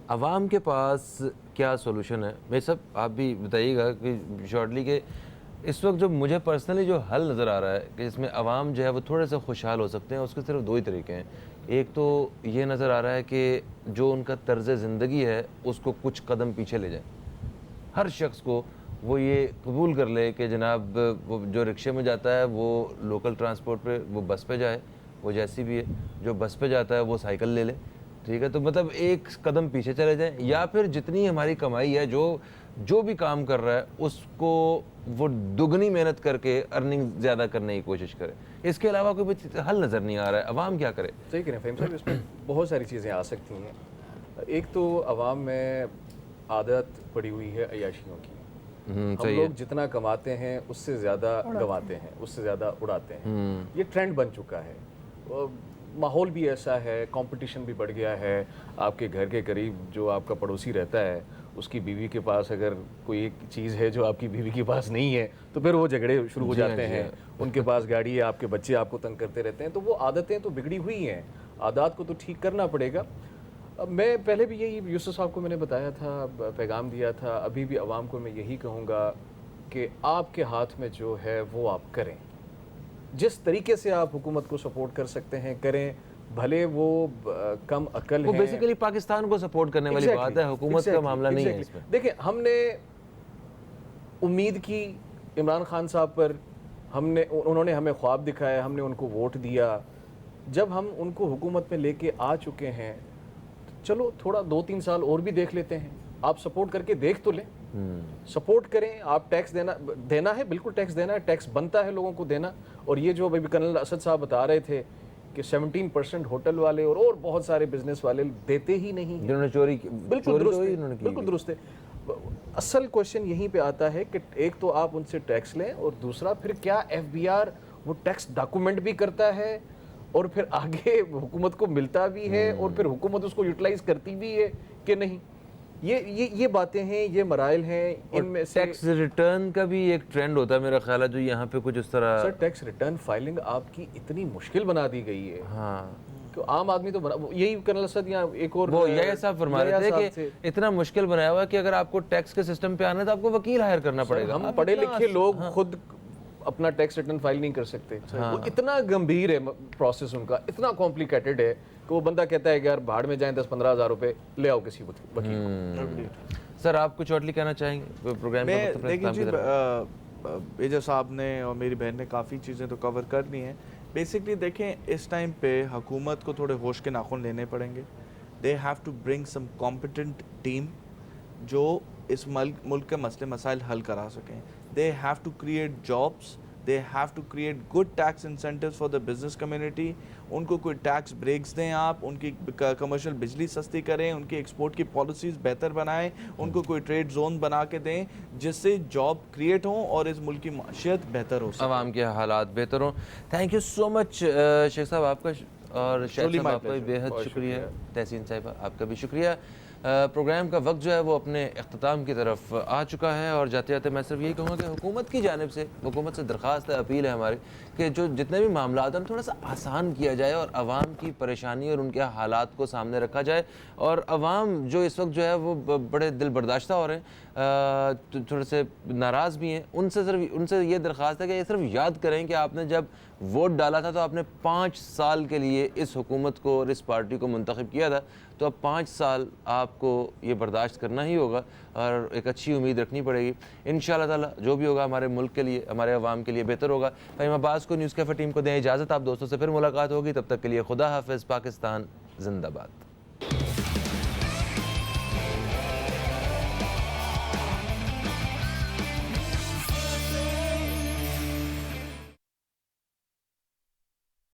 عوام کے پاس کیا سولوشن ہے؟ میں سب آپ بھی بتائیے گا کہ شارٹلی کہ اس وقت جو مجھے پرسنلی جو حل نظر آ رہا ہے کہ جس میں عوام جو ہے وہ تھوڑے سے خوشحال ہو سکتے ہیں, اس کے صرف 2 ہی طریقے ہیں. ایک تو یہ نظر آ رہا ہے کہ جو ان کا طرز زندگی ہے اس کو کچھ قدم پیچھے لے جائیں. ہر شخص کو وہ یہ قبول کر لے کہ جناب وہ جو رکشے میں جاتا ہے وہ لوکل ٹرانسپورٹ پہ, وہ بس پہ جائے, وہ جیسی بھی ہے, جو بس پہ جاتا ہے وہ سائیکل لے لے. ٹھیک ہے, تو مطلب ایک قدم پیچھے چلے جائیں. یا پھر جتنی ہماری کمائی ہے, جو جو بھی کام کر رہا ہے اس کو وہ دگنی محنت کر کے ارننگ زیادہ کرنے کی کوشش کرے. اس کے علاوہ کوئی حل نظر نہیں آ رہا ہے. عوام کیا کرے؟ صحیح کہہ رہے ہیں فہیم صاحب, اس میں بہت ساری چیزیں آ سکتی ہیں. ایک تو عوام میں عادت پڑی ہوئی ہے عیاشیوں کی. ہم لوگ جتنا کماتے ہیں اس سے زیادہ گواتے ہیں, اس سے زیادہ اڑاتے ہیں. یہ ٹرینڈ بن چکا ہے. ماحول بھی ایسا ہے, کمپٹیشن بھی بڑھ گیا ہے. آپ کے گھر کے قریب جو آپ کا پڑوسی رہتا ہے اس کی بیوی کے پاس اگر کوئی ایک چیز ہے جو آپ کی بیوی کے پاس نہیں ہے تو پھر وہ جھگڑے شروع ہو جاتے ہیں. ان کے پاس گاڑی ہے, آپ کے بچے آپ کو تنگ کرتے رہتے ہیں. تو وہ عادتیں تو بگڑی ہوئی ہیں, عادات کو تو ٹھیک کرنا پڑے گا. میں پہلے بھی یہی یوسف صاحب کو میں نے بتایا تھا, پیغام دیا تھا, ابھی بھی عوام کو میں یہی کہوں گا کہ آپ کے ہاتھ میں جو ہے وہ آپ کریں. جس طریقے سے آپ حکومت کو سپورٹ کر سکتے ہیں کریں, بھلے وہ کم عقل وہ ہیں. بیسیکلی پاکستان کو سپورٹ کرنے والی بات ہے, حکومت کا معاملہ نہیں ہے اس میں. دیکھیں, ہم نے امید کی عمران خان صاحب پر, انہوں نے ہمیں خواب دکھایا, ہم نے ان کو ووٹ دیا. جب ہم ان کو حکومت میں لے کے آ چکے ہیں, چلو تھوڑا 2-3 سال اور بھی دیکھ لیتے ہیں. آپ سپورٹ کر کے دیکھ تو لیں, سپورٹ کریں. آپ ٹیکس دینا ہے, بالکل ٹیکس دینا ہے, ٹیکس بنتا ہے لوگوں کو دینا. اور یہ جو ابھی کرنل اسد صاحب بتا رہے تھے کہ 17% ہوٹل والے اور بہت سارے بزنس والے دیتے ہی نہیں ہیں, جنہوں نے چوری کی. بالکل درست, بالکل درست ہے. اصل کوشچن یہیں پہ آتا ہے کہ ایک تو آپ ان سے ٹیکس لیں, اور دوسرا پھر کیا FBR وہ ٹیکس ڈاکومنٹ بھی کرتا ہے اور پھر آگے حکومت کو ملتا بھی ہے, اور پھر حکومت اس کو یوٹیلائز کرتی بھی ہے کہ نہیں. یہ باتیں ہیں, یہ مراحل ہیں. ان میں سے ٹیکس ریٹرن کا بھی ایک ٹرینڈ ہوتا ہے میرا خیال ہے, جو یہاں پہ کچھ اس طرح. سر, ٹیکس ریٹرن فائلنگ آپ کی اتنی مشکل بنا دی گئی ہے. ہاں, کہ عام آدمی تو یہی کرنل اسد یا ایک اور وہ یہ صاحب فرما رہے تھے کہ اتنا مشکل بنایا ہوا ہے کہ اگر آپ کو ٹیکس کے سسٹم پہ آنا ہے تو آپ کو وکیل ہائر کرنا پڑے گا. ہم پڑھے لکھے لوگ خود اپنا ٹیکس ریٹرن فائل نہیں کر سکتے. وہ اتنا گمبھیر ہے پروسیس, ان کا اتنا کمپلیکیٹڈ ہے کہ وہ بندہ کہتا ہے کہ یار بھاڑ میں جائیں, 10-15 ہزار روپے لے آؤ کسی وکیل کو. سر, آپ کچھ اور کہنا چاہیں گے پروگرام میں دیکھیں جی, ایجا صاحب نے اور میری بہن نے کافی چیزیں تو کور کر لی ہیں. بیسکلی دیکھیں, اس ٹائم پہ حکومت کو تھوڑے ہوش کے ناخن لینے پڑیں گے. They have to bring some competent team جو اس ملک کے مسئلے مسائل حل کرا سکیں. They have to create jobs, they have to create good tax incentives for the business community. ان کو کوئی ٹیکس بریکس دیں, آپ ان کی کمرشل بجلی سستی کریں, ان کی ایکسپورٹ کی پالیسیز بہتر بنائیں, ان کو کوئی ٹریڈ زون بنا کے دیں جس سے جاب کریٹ ہوں اور اس ملک کی معیشت بہتر ہو سکے, عوام کے حالات بہتر ہوں. تھینک یو سو مچ شیخ صاحب آپ کا, اور شیخ صاحب آپ کا بھی بے حد شکریہ. تحسین صاحبہ آپ کا بھی شکریہ. پروگرام کا وقت جو ہے وہ اپنے اختتام کی طرف آ چکا ہے, اور جاتے جاتے میں صرف یہی کہوں گا کہ حکومت کی جانب سے, حکومت سے درخواست ہے, اپیل ہے ہماری کہ جو جتنے بھی معاملات ہیں تھوڑا سا آسان کیا جائے اور عوام کی پریشانی اور ان کے حالات کو سامنے رکھا جائے. اور عوام جو اس وقت جو ہے وہ بڑے دل برداشتہ ہو رہے ہیں, تھوڑے سے ناراض بھی ہیں, ان سے یہ درخواست ہے کہ یہ صرف یاد کریں کہ آپ نے جب ووٹ ڈالا تھا تو آپ نے 5 سال کے لیے اس حکومت کو اور اس پارٹی کو منتخب کیا تھا. تو اب 5 سال آپ کو یہ برداشت کرنا ہی ہوگا اور ایک اچھی امید رکھنی پڑے گی. انشاءاللہ تعالی جو بھی ہوگا ہمارے ملک کے لیے, ہمارے عوام کے لیے بہتر ہوگا. فہیم عباس کو, نیوز کیفے ٹیم کو دیں اجازت. آپ دوستوں سے پھر ملاقات ہوگی, تب تک کے لیے خدا حافظ. پاکستان زندہ باد.